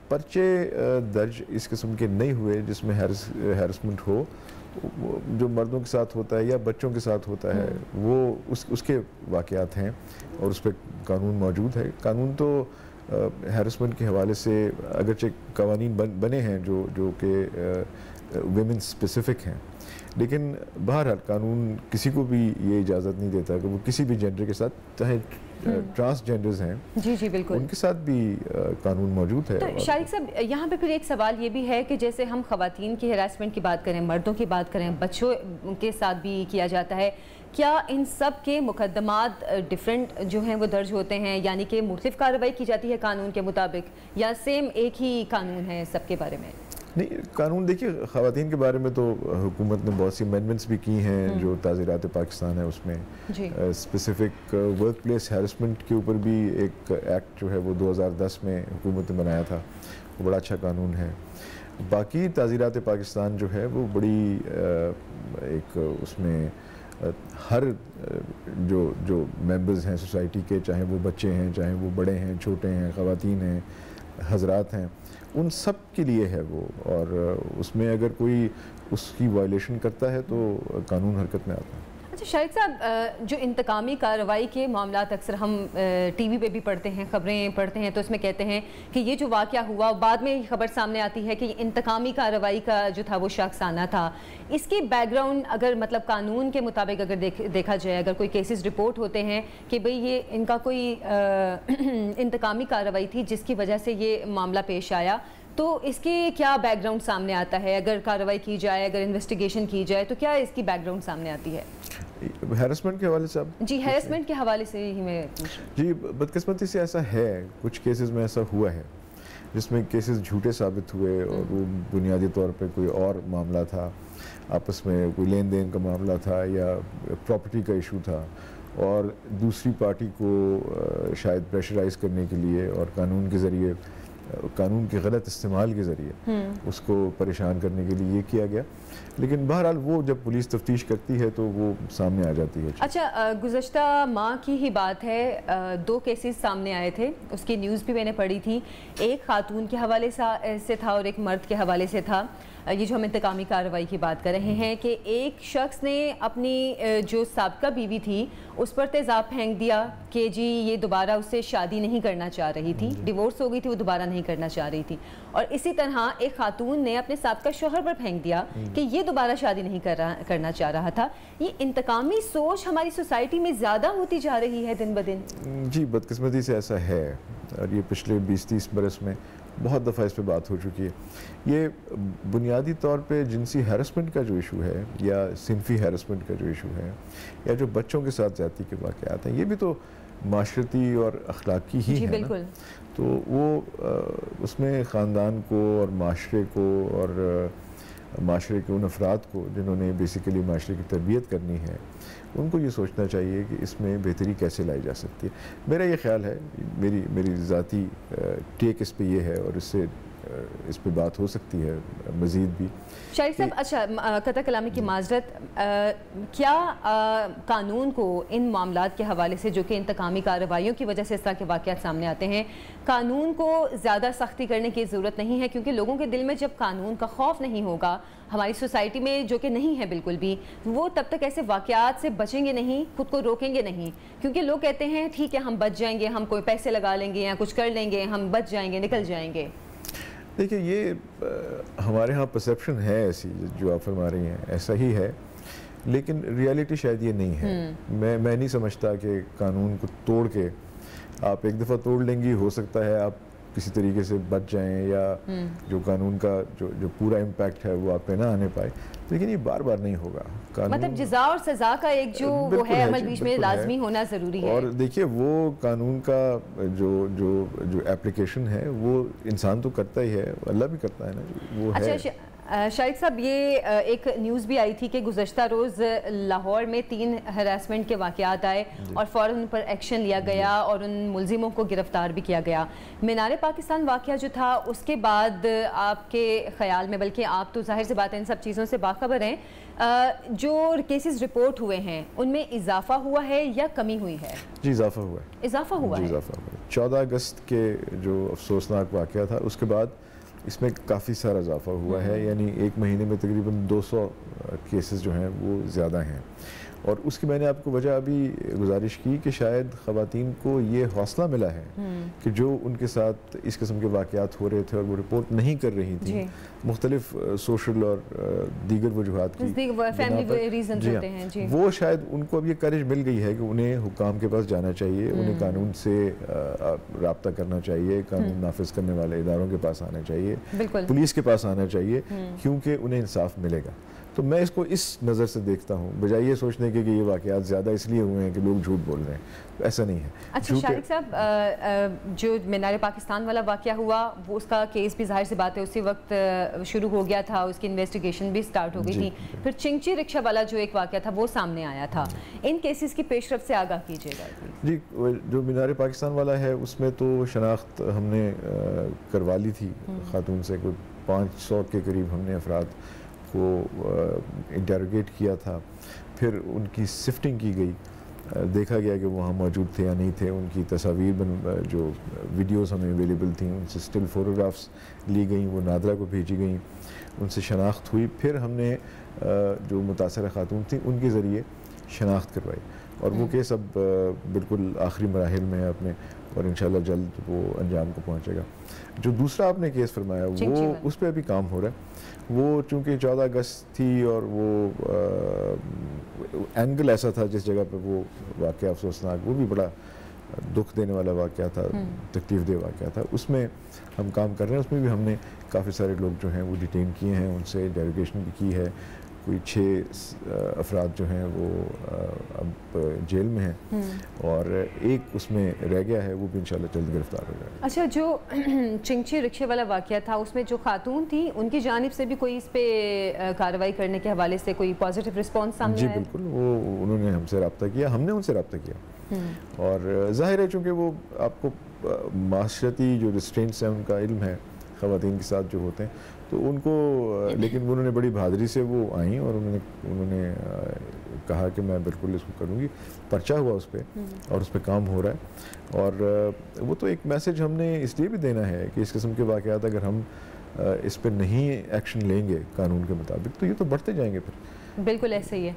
पर्चे दर्ज इस किस्म के नहीं हुए जिसमें हैरेसमेंट हो, जो मर्दों के साथ होता है या बच्चों के साथ होता है वो उसके वाक़यात हैं और उस पर कानून मौजूद है। कानून तो हैरेसमेंट के हवाले से अगरचे कवानीन बने हैं जो कि वेमेन स्पेसिफिक हैं, लेकिन बहरहाल कानून किसी को भी ये इजाज़त नहीं देता कि वो किसी भी जेंडर के साथ, चाहे ट्रांसजेंडर्स हैं, जी जी बिल्कुल, उनके साथ भी कानून मौजूद है। तो शारिक साहब, यहाँ पे फिर एक सवाल ये भी है कि जैसे हम ख़वातीन की हरासमेंट की बात करें, मर्दों की बात करें, बच्चों के साथ भी किया जाता है, क्या इन सब के मुकदमात डिफरेंट जो हैं वो दर्ज होते हैं, यानी कि मुख्तलिफ कार्रवाई की जाती है कानून के मुताबिक, या सेम एक ही कानून है सब के बारे में? नहीं, कानून देखिए, ख़वातीन के बारे में तो हुकूमत ने बहुत सी अमेंडमेंट्स भी की हैं, जो ताज़ीरात पाकिस्तान है उसमें स्पेसिफिक वर्क प्लेस हैरेसमेंट के ऊपर भी एक एक्ट जो है वो 2010 में हुकूमत ने बनाया था, वो बड़ा अच्छा कानून है। बाकी ताज़ीरात पाकिस्तान जो है वो बड़ी एक उसमें हर जो मेंबर्स हैं सोसाइटी के, चाहे वो बच्चे हैं, चाहे वो बड़े हैं, छोटे हैं, ख़वातीन हैं, हजरात हैं, उन सब के लिए है वो, और उसमें अगर कोई उसकी वायलेशन करता है तो कानून हरकत में आता है। अच्छा शारिक साहब, जो इंतकामी कार्रवाई के मामलात अक्सर हम टीवी पे भी पढ़ते हैं, ख़बरें पढ़ते हैं, तो इसमें कहते हैं कि ये जो वाक़या हुआ, बाद में खबर सामने आती है कि इंतकामी कार्रवाई का जो था वो शख्साना था। इसकी बैकग्राउंड अगर मतलब कानून के मुताबिक अगर देखा जाए, अगर कोई केसेस रिपोर्ट होते हैं कि भाई ये इनका कोई इंतकामी कार्रवाई थी जिसकी वजह से ये मामला पेश आया, तो इसकी क्या बैकग्राउंड सामने आता है? अगर कार्रवाई की जाए, अगर इन्वेस्टिगेशन की जाए, तो क्या इसकी बैकग्राउंड सामने आती है? हैरेसमेंट के हवाले से आप? जी, हैरेसमेंट के हवाले से ही मैं जी, बदकिस्मती से ऐसा है, कुछ केसेस में ऐसा हुआ है जिसमें केसेस झूठे साबित हुए और वो बुनियादी तौर पे कोई और मामला था, आपस में कोई लेन देन का मामला था या प्रॉपर्टी का इशू था, और दूसरी पार्टी को शायद प्रेशराइज करने के लिए और कानून के ज़रिए, कानून के गलत इस्तेमाल के ज़रिए उसको परेशान करने के लिए ये किया गया। लेकिन बहरहाल वो जब पुलिस तफ्तीश करती है तो वो सामने आ जाती है। अच्छा, गुज़श्ता माह की ही बात है, 2 केसेस सामने आए थे, उसकी न्यूज़ भी मैंने पढ़ी थी। एक खातून के हवाले से था और एक मर्द के हवाले से था। ये जो हम इंतकामी कार्रवाई की बात कर रहे हैं कि एक शख्स ने अपनी जो साबिका बीवी थी उस पर तेज़ाब फेंक दिया कि जी ये दोबारा उससे शादी नहीं करना चाह रही थी, डिवोर्स हो गई थी, वो दोबारा नहीं करना चाह रही थी। और इसी तरह एक खातून ने अपने साबिका शोहर पर फेंक दिया कि ये दोबारा शादी नहीं करना चाह रहा था। ये इंतकामी सोच हमारी सोसाइटी में ज़्यादा होती जा रही है दिन ब दिन। जी, बदकिस्मती से ऐसा है, और ये पिछले 20-30 बरस में बहुत दफ़ा इस पे बात हो चुकी है। ये बुनियादी तौर पे जिनसी हैरेसमेंट का जो इशू है या सिनफी हैरेसमेंट का जो इशू है या जो बच्चों के साथ ज़्यादती के वाक़यात हैं, ये भी तो माशरती और अखलाकी ही है ना। तो वो उसमें ख़ानदान को और माशरे को और माशरे के उन अफराद को जिन्होंने बेसिकली माशरे की तरबियत करनी है, उनको ये सोचना चाहिए कि इसमें बेहतरी कैसे लाई जा सकती है। मेरा ये ख्याल है, मेरी ज़ाती टेक इस पे ये है, और इससे इस पे बात हो सकती है मज़ीद भी। शारिक साहब, अच्छा कता कलामी की माजरत, क्या कानून को इन मामलात के हवाले से जो कि इंतकामी कार्रवाइयों की वजह से इस तरह के वाक़यात सामने आते हैं, कानून को ज़्यादा सख्ती करने की ज़रूरत नहीं है? क्योंकि लोगों के दिल में जब कानून का खौफ नहीं होगा, हमारी सोसाइटी में जो कि नहीं है बिल्कुल भी, वो तब तक ऐसे वाक़यात से बचेंगे नहीं, खुद को रोकेंगे नहीं। क्योंकि लोग कहते हैं ठीक है हम बच जाएंगे, हम कोई पैसे लगा लेंगे या कुछ कर लेंगे, हम बच जाएंगे, निकल जाएंगे। देखिए ये हमारे यहाँ परसेप्शन है ऐसी जो आप फरमा रही हैं, ऐसा ही है, लेकिन रियलिटी शायद ये नहीं है। मैं नहीं समझता कि कानून को तोड़ के आप एक दफ़ा तोड़ लेंगी, हो सकता है आप किसी तरीके से बच जाएं या जो कानून का जो पूरा इम्पैक्ट है वो आप पे ना आने पाए, लेकिन ये बार बार नहीं होगा। मतलब जज़ा और सज़ा का एक जो वो है अमल बीच में लाजमी होना ज़रूरी है। और देखिए वो कानून का जो एप्लीकेशन है वो इंसान तो करता ही है, अल्लाह भी करता है ना, वो है। शाहिद साहब, ये एक न्यूज़ भी आई थी कि गुज़श्ता रोज़ लाहौर में 3 हरासमेंट के वाक़यात आए और फ़ौरन उन पर एक्शन लिया गया और उन मुलजिमों को गिरफ़्तार भी किया गया। मीनार पाकिस्तान वाक़या जो था उसके बाद आपके ख़्याल में, बल्कि आप तो ज़ाहिर सी बात है इन सब चीज़ों से बाखबर हैं, जो केसेस रिपोर्ट हुए हैं उनमें इजाफा हुआ है या कमी हुई है? जी इजाफा हुआ है। इजाफा हुआ है। 14 अगस्त के जो अफसोसनाक वाक़या था उसके बाद इसमें काफ़ी सारा इजाफा हुआ है, यानी एक महीने में तकरीबन 200 केसेस जो हैं वो ज़्यादा हैं। और उसकी मैंने आपको वजह अभी गुजारिश की कि शायद ख़वातीन को ये हौसला मिला है कि जो उनके साथ इस किस्म के वाक़यात हो रहे थे और वो रिपोर्ट नहीं कर रही थी, मुख्तलिफ सोशल और दीगर वजूहात की वो शायद उनको अब ये करेज मिल गई है कि उन्हें हुक्काम के पास जाना चाहिए, उन्हें कानून से रब्ता करना चाहिए, कानून नाफिज करने वाले इदारों के पास आना चाहिए, पुलिस के पास आना चाहिए, क्योंकि उन्हें इंसाफ मिलेगा। तो मैं इसको इस नज़र से देखता हूँ, बजाय ये सोचने के कि ये वाक़यात ज़्यादा इसलिए हुए हैं कि लोग झूठ बोल रहे हैं, तो ऐसा नहीं है। अच्छा शारिक साहब, जो मीनार पाकिस्तान वाला वाक़या हुआ वो उसका केस भी ज़ाहिर सी बात है उसी वक्त शुरू हो गया था, उसकी इन्वेस्टिगेशन भी स्टार्ट हो गई थी। फिर चिंची रिक्शा वाला जो एक वाक़या था वो सामने आया था। इन केसेस की पेशरफ से आगाह कीजिएगा। जी, जो मीनार पाकिस्तान वाला है उसमें तो शनाख्त हमने करवा ली थी खातून से, कोई 500 के करीब हमने अफराद को इंटरोगेट किया था, फिर उनकी सिफ्टिंग की गई, देखा गया कि वो वहाँ मौजूद थे या नहीं थे, उनकी तस्वीर जो वीडियोस हमें अवेलेबल थी उनसे स्टिल फ़ोटोग्राफ्स ली गई, वो नादरा को भेजी गई, उनसे शनाख्त हुई, फिर हमने जो मुतासरा खातून थी उनके ज़रिए शनाख्त करवाई और वो केस अब बिल्कुल आखिरी मराहिल में है अपने, और इंशाल्लाह जल्द वो अंजाम को पहुँचेगा। जो दूसरा आपने केस फरमाया वो उस पर अभी काम हो रहा है, वो चूँकि 14 अगस्त थी और वो एंगल ऐसा था जिस जगह पे वो वाक़या अफसोसनाक, वो भी बड़ा दुख देने वाला वाक़या था, तकलीफ़ दे वाक़या था, उसमें हम काम कर रहे हैं। उसमें भी हमने काफ़ी सारे लोग जो हैं वो डिटेन किए हैं, उनसे इंटरोगेशन भी की है, कोई 6 अफराद जो हैं वो अब जेल में हैं और एक उसमें रह गया है, वो भी इंशाल्लाह जल्द गिरफ्तार हो जाएगा। अच्छा, जो चिंची रिक्शे वाला वाक़या था उसमें जो खातून थी उनकी जानिब से भी कोई इस पे कार्रवाई करने के हवाले से कोई पॉजिटिव रिस्पॉन्स सामने आया? जी बिल्कुल, वो उन्होंने हमसे रब्ता किया, हमने उनसे रब्ता किया और ज़ाहिर है चूँकि वो आपको माशरती जो रिस्ट्रेंट्स हैं उनका इल्म है ख़वातीन के साथ जो होते हैं, तो उनको, लेकिन उन्होंने बड़ी बहादुरी से वो आई और उन्होंने कहा कि मैं बिल्कुल इसको करूँगी, पर्चा हुआ उस पर और उस पर काम हो रहा है। और वो तो एक मैसेज हमने इसलिए भी देना है कि इस किस्म के वाक़यात अगर हम इस पर नहीं एक्शन लेंगे कानून के मुताबिक तो ये तो बढ़ते जाएंगे फिर। बिल्कुल ऐसे ही है।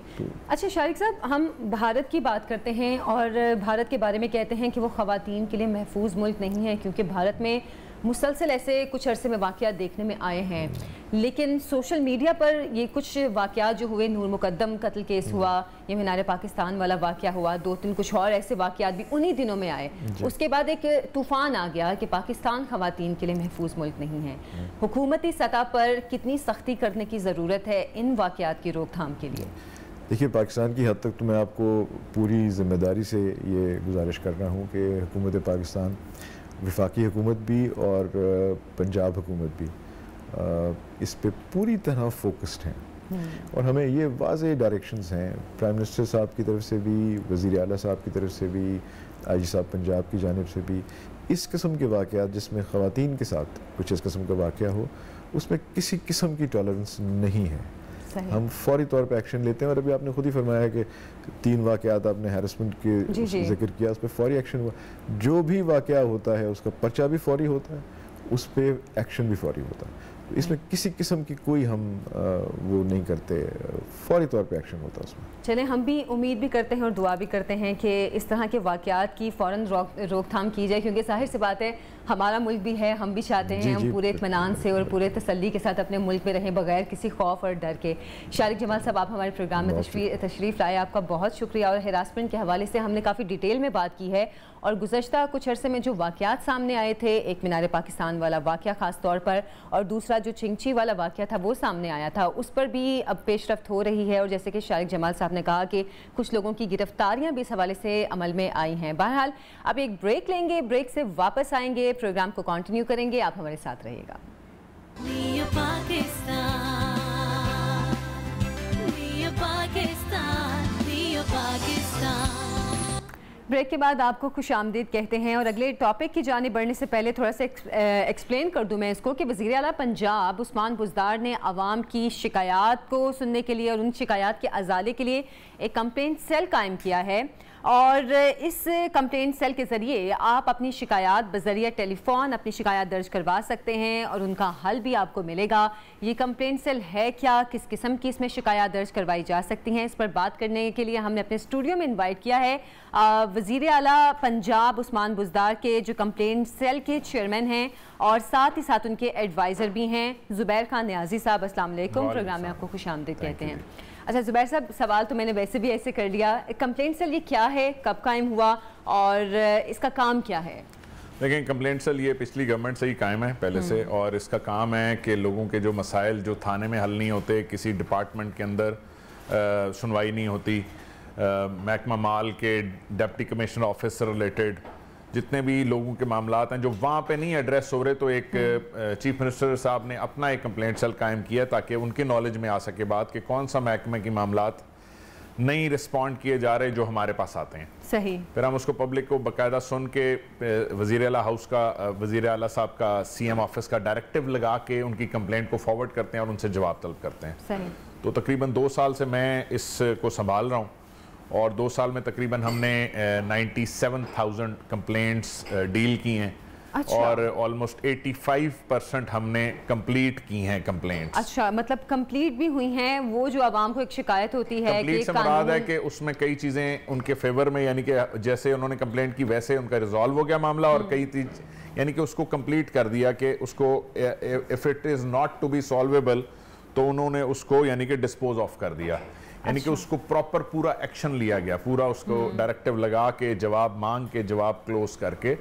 अच्छा शारिक साहब, हम भारत की बात करते हैं और भारत के बारे में कहते हैं कि वो ख़वातीन के लिए महफूज मुल्क नहीं है, क्योंकि भारत में मुसलसल ऐसे कुछ अरसे में वाक़यात देखने में आए हैं, लेकिन सोशल मीडिया पर ये कुछ वाक़यात जो हुए, नूर मुकद्दम कत्ल केस हुआ, ये मीनार पाकिस्तान वाला वाक़या हुआ, 2-3 कुछ और ऐसे वाक़यात भी उन्हीं दिनों में आए। उसके बाद एक तूफ़ान आ गया कि पाकिस्तान ख़वातीन के लिए महफूज मुल्क नहीं है। हुकूमती सतह पर कितनी सख्ती करने की ज़रूरत है इन वाक़यात की रोकथाम के लिए? देखिए, पाकिस्तान की हद तक तो मैं आपको पूरी ज़िम्मेदारी से ये गुजारिश कर रहा हूँ कि हुकूमत पाकिस्तान, वफाकी हुकूमत भी और पंजाब हुकूमत भी इस पे पूरी तरह फोकस्ड हैं और हमें ये वाज़ेह डायरेक्शंस हैं प्राइम मिनिस्टर साहब की तरफ से भी, वज़ीर आला साहब की तरफ से भी, आईजी साहब पंजाब की जानिब से भी, इस किस्म के वाक़यात जिसमें ख़वातीन के साथ कुछ इस किस्म का वाक़या हो उसमें किसी किस्म की टॉलरेंस नहीं है। हम फौरी तौर पे एक्शन लेते हैं और अभी आपने खुद ही फरमाया कि 3 वाक़यात आपने हैरेसमेंट के जिक्र किया, उस पर फौरी एक्शन हुआ। जो भी वाक़या होता है उसका पर्चा भी फौरी होता है, उस पर एक्शन भी फौरी होता है। इसमें किसी किस्म की कोई हम वो नहीं करते, फौरी तौर पे एक्शन होता है उसमें। चलें, हम भी उम्मीद भी करते हैं और दुआ भी करते हैं कि इस तरह के वाक़यात की फ़ौरन रोकथाम की जाए, क्योंकि ज़ाहिर सी बात है हमारा मुल्क भी है, हम भी चाहते हैं हम पूरे इत्मीनान से और पूरे तसल्ली के साथ अपने मुल्क में रहें बगैर किसी खौफ और डर के। शारिक जमाल साहब, आप हमारे प्रोग्राम में तशरीफ़ लाए, आपका बहुत शुक्रिया। और हिरासमेंट के हवाले से हमने काफ़ी डिटेल में बात की है और गुज़श्ता कुछ अरसे में जो वाक़यात सामने आए थे, एक मीनार पाकिस्तान वाला वाक़या ख़ास तौर पर और दूसरा जो चिंची वाला वाक़या था वो सामने आया था, उस पर भी अब पेशरफ्त हो रही है। और जैसे कि शारिक जमाल साहब ने कहा कि कुछ लोगों की गिरफ्तारियां भी इस हवाले से अमल में आई हैं। बहरहाल अब एक ब्रेक लेंगे, ब्रेक से वापस आएंगे, प्रोग्राम को कंटिन्यू करेंगे, आप हमारे साथ रहिएगा। ब्रेक के बाद आपको खुश आमदीद कहते हैं और अगले टॉपिक की जानिब बढ़ने से पहले थोड़ा सा एक्सप्लेन कर दूं मैं इसको कि वज़ीर आला पंजाब उस्मान बुज़दार ने आवाम की शिकायत को सुनने के लिए और उन शिकायत के अजाले के लिए एक कंप्लेंट सेल कायम किया है और इस कंप्लेंट सेल के ज़रिए आप अपनी शिकायत बज़रिया टेलीफोन अपनी शिकायत दर्ज करवा सकते हैं और उनका हल भी आपको मिलेगा। ये कंप्लेंट सेल है क्या, किस किस्म की इसमें शिकायत दर्ज करवाई जा सकती हैं, इस पर बात करने के लिए हमने अपने स्टूडियो में इन्वाइट किया है वज़ीर आला पंजाब उस्मान बुज़दार के जो कंप्लेंट सेल के चेयरमैन हैं और साथ ही साथ उनके एडवाइज़र भी हैं ज़ुबैर खान नियाज़ी साहब। अस्सलाम वालेकुम, प्रोग्राम में आपको खुश आमदीद कहते हैं। अच्छा ज़ुबैर साहब, सवाल तो मैंने वैसे भी ऐसे कर लिया, कंप्लेंट सेल ये क्या है, कब कायम हुआ और इसका काम क्या है? देखिए, कंप्लेंट सेल ये पिछली गवर्नमेंट से ही कायम है पहले से और इसका काम है कि लोगों के जो मसाइल जो थाने में हल नहीं होते, किसी डिपार्टमेंट के अंदर सुनवाई नहीं होती, महकमा माल के डिप्टी कमिश्नर ऑफिस से रिलेटेड जितने भी लोगों के मामलात हैं जो वहाँ पे नहीं एड्रेस हो रहे, तो एक चीफ मिनिस्टर साहब ने अपना एक कंप्लेंट सेल कायम किया ताकि उनके नॉलेज में आ सके बात कि कौन सा महकमे की मामलात नहीं रिस्पॉन्ड किए जा रहे जो हमारे पास आते हैं। सही। फिर हम उसको पब्लिक को बाकायदा सुन के वज़ीर आला हाउस का वज़ीर आला साहब का CM ऑफिस का डायरेक्टिव लगा के उनकी कंप्लेंट को फॉरवर्ड करते हैं और उनसे जवाब तलब करते हैं। सही। तो तकरीबन 2 साल से मैं इसको संभाल रहा हूँ और 2 साल में तकरीबन हमने 97,000 कंप्लेंट्स डील की हैं। अच्छा। और ऑलमोस्ट 85% हमने कंप्लीट की हैं कंप्लेंट्स। अच्छा, मतलब कंप्लीट भी हुई हैं, वो जो आवाम को एक शिकायत होती है कंप्लीट से मुराद है कि उसमें कई चीज़ें उनके फेवर में, यानी कि जैसे उन्होंने कंप्लेंट की वैसे उनका रिजॉल्व हो गया मामला और कई चीज यानी कि उसको कंप्लीट कर दिया कि उसको if it is not to be solvable तो उन्होंने उसको यानी कि डिस्पोज ऑफ कर दिया, यानी कि उसको प्रॉपर पूरा एक्शन लिया गया, पूरा उसको डायरेक्टिव लगा के जवाब मांग के जवाब क्लोज करके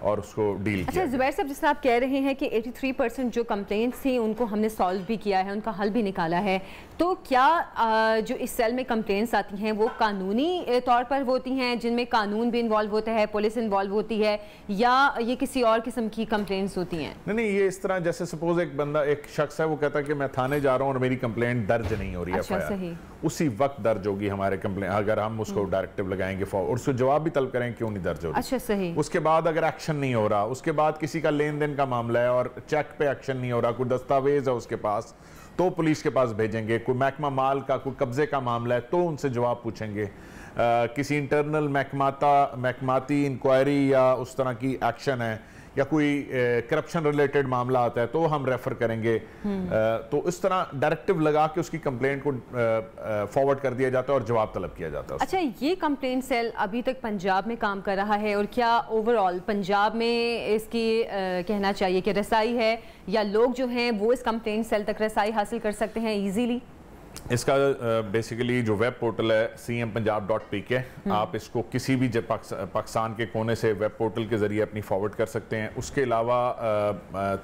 और उसको डील किया। अच्छा ज़ुबैर साहब, जिससे आप कह रहे हैं कि 83% जो कंप्लेंट्स थी उनको हमने सॉल्व भी किया है, उनका हल भी निकाला है, तो क्या जो इस सेल में कंप्लेंट्स आती हैं वो कानूनी तौर पर होती हैं जिनमें कानून भी इन्वॉल्व होता है, पुलिस इन्वॉल्व होती है, या ये किसी और किस्म की कंप्लेंट्स होती हैं? नहीं, ये इस तरह जैसे सपोज एक बंदा, एक शख्स है, वो कहता है कि मैं थाने जा रहा हूँ और मेरी कंप्लेंट दर्ज नहीं हो रही है। अच्छा, सही। उसी वक्त दर्ज होगी हमारे कंप्लेंट, अगर हम उसको डायरेक्टिव लगाएंगे और उसको जवाब भी तलब करेंगे क्यों नहीं दर्ज हो रही। अच्छा, सही। उसके बाद अगर एक्शन नहीं हो रहा, उसके बाद किसी का लेन देन का मामला है और चेक पे एक्शन नहीं हो रहा, कोई दस्तावेज है उसके पास, तो पुलिस के पास भेजेंगे। कोई महकमा माल का कोई कब्जे का मामला है तो उनसे जवाब पूछेंगे। किसी इंटरनल महकमाती इंक्वायरी या उस तरह की एक्शन है या कोई करप्शन रिलेटेड मामला आता है तो हम रेफर करेंगे। तो इस तरह डायरेक्टिव लगा के उसकी कंप्लेंट को फॉरवर्ड कर दिया जाता है और जवाब तलब किया जाता है। अच्छा, ये कंप्लेंट सेल अभी तक पंजाब में काम कर रहा है और क्या ओवरऑल पंजाब में इसकी कहना चाहिए कि रसाई है या लोग जो हैं वो इस कंप्लेंट सेल तक रसाई हासिल कर सकते हैं ईजीली? इसका बेसिकली जो वेब पोर्टल है cmpunjab.pk, आप इसको किसी भी पाकिस्तान के कोने से वेब पोर्टल के ज़रिए अपनी फॉरवर्ड कर सकते हैं। उसके अलावा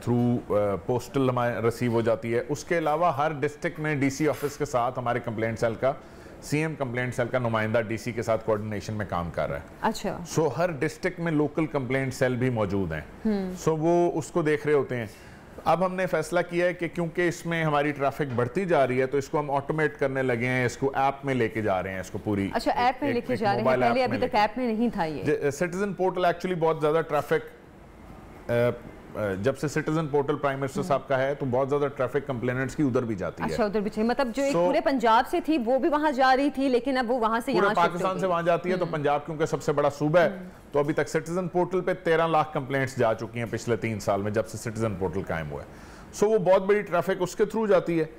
थ्रू पोस्टल हमारे रिसीव हो जाती है। उसके अलावा हर डिस्ट्रिक्ट में DC ऑफिस के साथ हमारे कंप्लेंट सेल का CM कंप्लेंट सेल का नुमाइंदा DC के साथ कोऑर्डिनेशन में काम कर रहा है। अच्छा। सो हर डिस्ट्रिक्ट में लोकल कंप्लेंट सेल भी मौजूद हैं। सो वो उसको देख रहे होते हैं। अब हमने फैसला किया है कि क्योंकि इसमें हमारी ट्रैफिक बढ़ती जा रही है तो इसको हम ऑटोमेट करने लगे हैं, इसको ऐप में लेके जा रहे हैं इसको पूरी। अच्छा, ऐप में लेके जा रहे हैं, पहले अभी तक ऐप में नहीं था ये। सिटीजन पोर्टल एक्चुअली बहुत ज़्यादा ट्रैफिक, जब से सिटीजन पोर्टल प्राइम मिनिस्टर साहब का है तो बहुत ज्यादा ट्रैफिक कंप्लेनेंट्स की उधर भी जाती है। अच्छा, उधर भी चाहिए, मतलब जो एक पूरे पंजाब से थी वो भी वहां जा रही थी, लेकिन अब वो वहां से पूरे पाकिस्तान से वहां जाती है। तो पंजाब क्योंकि सबसे बड़ा सूबा है तो अभी तक सिटीजन पोर्टल पे 13 लाख कंप्लेंट्स जा चुकी हैं पिछले 3 साल में जब से सिटीजन पोर्टल कायम हुआ है। सो वो बहुत बड़ी ट्रैफिक उसके थ्रू जाती है।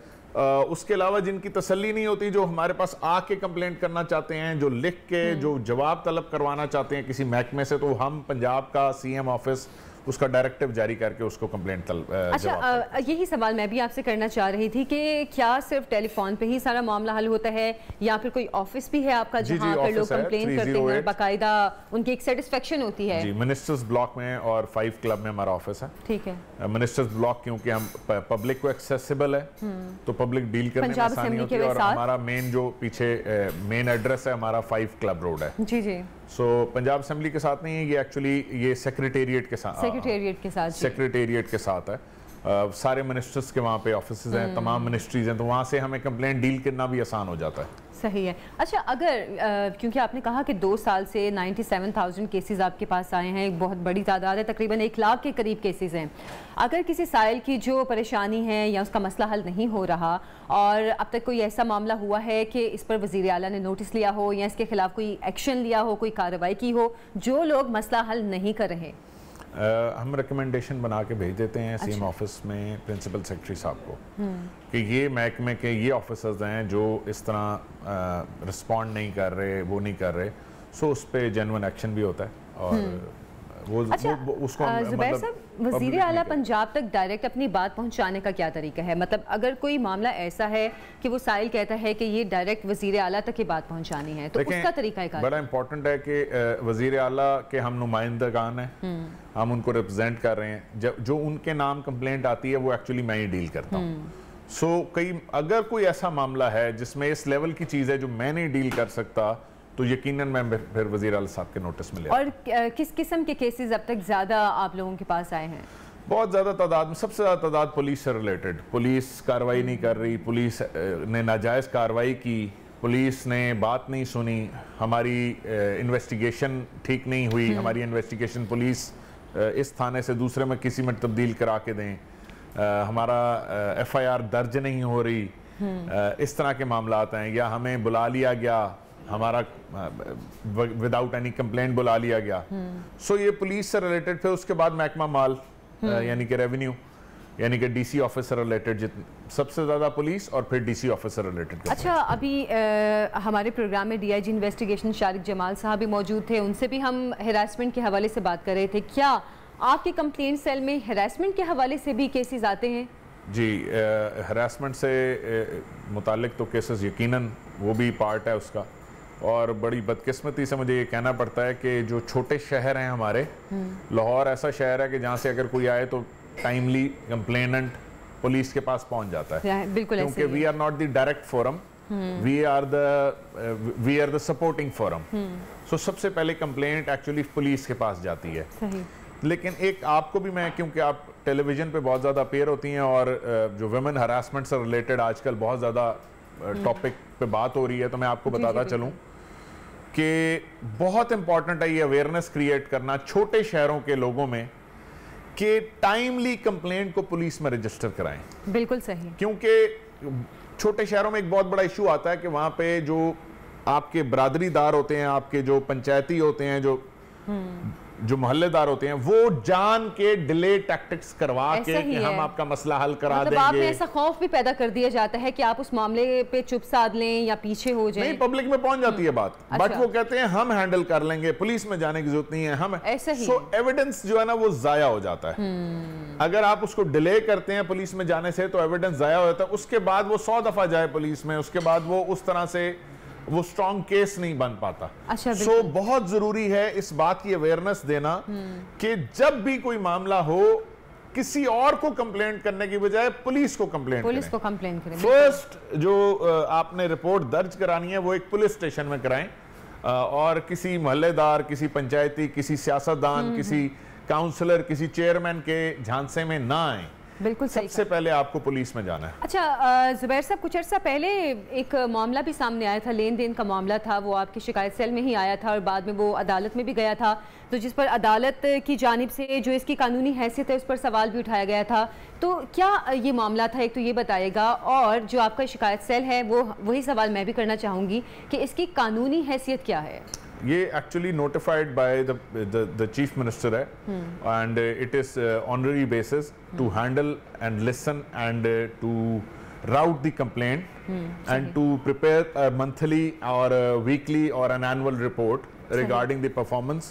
उसके अलावा जिनकी तसल्ली नहीं होती, जो हमारे पास आके कंप्लेंट करना चाहते हैं, जो लिख के जो जवाब तलब करवाना चाहते हैं किसी महकमे से, तो हम पंजाब का CM ऑफिस उसका डायरेक्टिव जारी करके उसको कंप्लेंट अच्छा, यही सवाल मैं भी आपसे करना चाह रही थी कि क्या सिर्फ टेलीफोन पे ही सारा मामला हल होता है या फिर कोई ऑफिस भी है आपका जहां पर लोग कंप्लेंट करते हैं, बाकायदा उनकी एक सेटिस्फेक्शन होती है? जी, मिनिस्टर्स ब्लॉक में और 5 क्लब में हमारा ऑफिस है। ठीक है। मिनिस्टर्स ब्लॉक क्योंकि हम पब्लिक को एक्सेसिबल है तो पब्लिक डील करने में आसानी होती है, और हमारा मेन जो पीछे मेन एड्रेस है हमारा 5 क्लब रोड है। जी जी। सो पंजाब असेंबली के साथ नहीं है ये, एक्चुअली ये सेक्रेटेरिएट के साथ है। सारे मिनिस्टर्स के वहाँ पे ऑफिसेज हैं, तमाम मिनिस्ट्रीज हैं, तो वहाँ से हमें कंप्लेंट डील करना भी आसान हो जाता है। सही है। अच्छा, अगर क्योंकि आपने कहा कि 2 साल से 97,000 केसेस आपके पास आए हैं, एक बहुत बड़ी तादाद है, तकरीबन 1 लाख के करीब केसेस हैं। अगर किसी साइल की जो परेशानी है या उसका मसला हल नहीं हो रहा और अब तक कोई ऐसा मामला हुआ है कि इस पर वज़ीर आला ने नोटिस लिया हो या इसके खिलाफ कोई एक्शन लिया हो, कोई कार्रवाई की हो, जो लोग मसला हल नहीं कर रहे, हम रिकमेंडेशन बना के भेज देते हैं CM ऑफिस में प्रिंसिपल सेक्रेटरी साहब को कि ये महकमे के ये ऑफिसर्स हैं जो इस तरह रिस्पॉन्ड नहीं कर रहे, वो नहीं कर रहे, सो उस पर जेन्युइन एक्शन भी होता है। और अच्छा, उसको ज़ुबैर साहब, वज़ीर आला पंजाब तक डायरेक्ट अपनी बात पहुंचाने का क्या तरीका है? मतलब अगर कोई मामला ऐसा है कि वो साइल कहता है कि ये डायरेक्ट वज़ीर आला तक की बात पहुंचानी है, तो उसका तरीका है? बड़ा इंपॉर्टेंट है कि वज़ीर आला के हम नुमाइंदगान हैं, हम उनको रिप्रेजेंट कर रहे हैं। जो उनके नाम कंप्लेंट आती है वो एक्चुअली मैं ही डील करता हूँ। सो अगर कोई ऐसा मामला है जिसमें इस लेवल की चीज़ है जो मैं नहीं डील कर सकता, तो यकीनन मैं फिर वज़ीर आला साहब के नोटिस में ले। और किस किस्म के केसेस अब तक ज़्यादा आप लोगों के पास आए हैं? बहुत ज़्यादा तादाद में, सबसे ज़्यादा तादाद पुलिस से रिलेटेड। पुलिस कार्रवाई नहीं कर रही, पुलिस ने नाजायज़ कार्रवाई की, पुलिस ने बात नहीं सुनी, हमारी इन्वेस्टिगेशन ठीक नहीं हुई, हमारी इन्वेस्टिगेशन पुलिस इस थाने से दूसरे में किसी में तब्दील करा के दें, हमारा FIR दर्ज नहीं हो रही, इस तरह के मामला आते हैं। या हमें बुला लिया गया, हमारा विदाउट एनी कंप्लेंट बुला लिया गया। सो ये पुलिस से रिलेटेड। फिर उसके बाद महकमा माल यानी कि रेवेन्यू यानी कि DC ऑफिस से रिलेटेड, सबसे ज़्यादा पुलिस और फिर DC ऑफिस से रिलेटेड। अच्छा, अभी हमारे प्रोग्राम में DIG इन्वेस्टिगेशन शारिक जमाल साहब भी मौजूद थे, उनसे भी हम हैरासमेंट के हवाले से बात कर रहे थे। क्या आपके कंप्लेंट सेल में हैरासमेंट के हवाले से भी केसेस आते हैं? जी, हैरासमेंट से मुतालिक तो केसेस यकीनन वो भी पार्ट है उसका। और बड़ी बदकिस्मती से मुझे ये कहना पड़ता है कि जो छोटे शहर हैं हमारे, लाहौर ऐसा शहर है कि जहाँ से अगर कोई आए तो टाइमली कंप्लेनेंट पुलिस के पास पहुँच जाता है, बिल्कुल, क्योंकि we are not the direct forum, we are the supporting forum. So सबसे पहले कंप्लेंट एक्चुअली पुलिस के पास जाती है। सही। लेकिन एक आपको भी मैं, क्योंकि आप टेलीविजन पे बहुत ज़्यादा अपीयर होती हैं और जो वुमेन हरासमेंट से रिलेटेड आजकल बहुत ज़्यादा टॉपिक पे बात हो रही है, तो मैं आपको बताता चलूँ कि बहुत इंपॉर्टेंट है ये अवेयरनेस क्रिएट करना छोटे शहरों के लोगों में कि टाइमली कंप्लेंट को पुलिस में रजिस्टर कराएं। बिल्कुल सही। क्योंकि छोटे शहरों में एक बहुत बड़ा इशू आता है कि वहां पे जो आपके बरादरीदार होते हैं, आपके जो पंचायती होते हैं, जो मोहल्लेदार होते हैं, वो जान के डिले टैक्टिक्स करवा के कि हम आपका मसला हल करा देंगे। आप में ऐसा खौफ भी पैदा कर दिया जाता है कि आप उस मामले पे चुप साध लें या पीछे हो जाएं। नहीं, पब्लिक में पहुंच जाती है बात। बट वो कहते हैं हम हैंडल कर लेंगे, पुलिस में जाने की जरूरत नहीं है, हम ऐसा ही। सो एविडेंस जो है ना वो जाया हो जाता है। अगर आप उसको डिले करते हैं पुलिस में जाने से तो एविडेंस जाया हो जाता है। उसके बाद वो 100 दफा जाए पुलिस में, उसके बाद वो उस तरह से वो स्ट्रॉन्ग केस नहीं बन पाता। अच्छा, सो बहुत जरूरी है इस बात की अवेयरनेस देना कि जब भी कोई मामला हो, किसी और को कंप्लेंट करने की बजाय पुलिस को कंप्लेंट करें। फर्स्ट जो आपने रिपोर्ट दर्ज करानी है वो एक पुलिस स्टेशन में कराएं, और किसी मोहल्लेदार, किसी पंचायती, किसी सियासतदान, किसी काउंसलर, किसी चेयरमैन के झांसे में ना आए। बिल्कुल सही। सबसे पहले आपको पुलिस में जाना है। अच्छा, ज़ुबैर साहब, कुछ अर्सा पहले एक मामला भी सामने आया था, लेन देन का मामला था, वो आपकी शिकायत सेल में ही आया था और बाद में वो अदालत में भी गया था, तो जिस पर अदालत की जानिब से जो इसकी कानूनी हैसियत है उस पर सवाल भी उठाया गया था। तो क्या ये मामला था, एक तो ये बताइएगा, और जो आपका शिकायत सेल है वो वही सवाल मैं भी करना चाहूँगी कि इसकी कानूनी हैसियत क्या है? ये actually notified by the chief minister है, and it is honorary basis to handle and listen and to route the complaint and to prepare a monthly or a weekly or an annual report regarding the performance.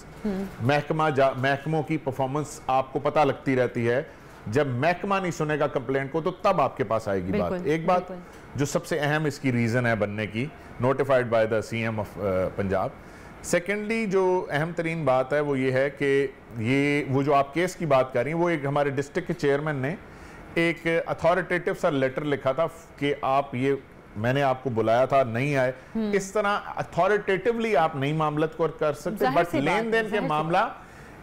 महकमों की performance आपको पता लगती रहती है, जब महकमा नहीं सुनेगा कंप्लेंट को तो तब आपके पास आएगी बात। एक बात जो सबसे अहम इसकी रीजन है बनने की, notified by the CM of Punjab. Secondly जो अहम तरीन बात है वो ये है कि ये वो जो आप केस की बात कर रही हैं, वो एक हमारे डिस्ट्रिक्ट के चेयरमैन ने एक अथॉरिटेटिव सा लेटर लिखा था कि आप ये, मैंने आपको बुलाया था, नहीं आए। इस तरह अथॉरिटेटिवली आप नहीं मामलत को कर सकते, बट लेन देन के मामला,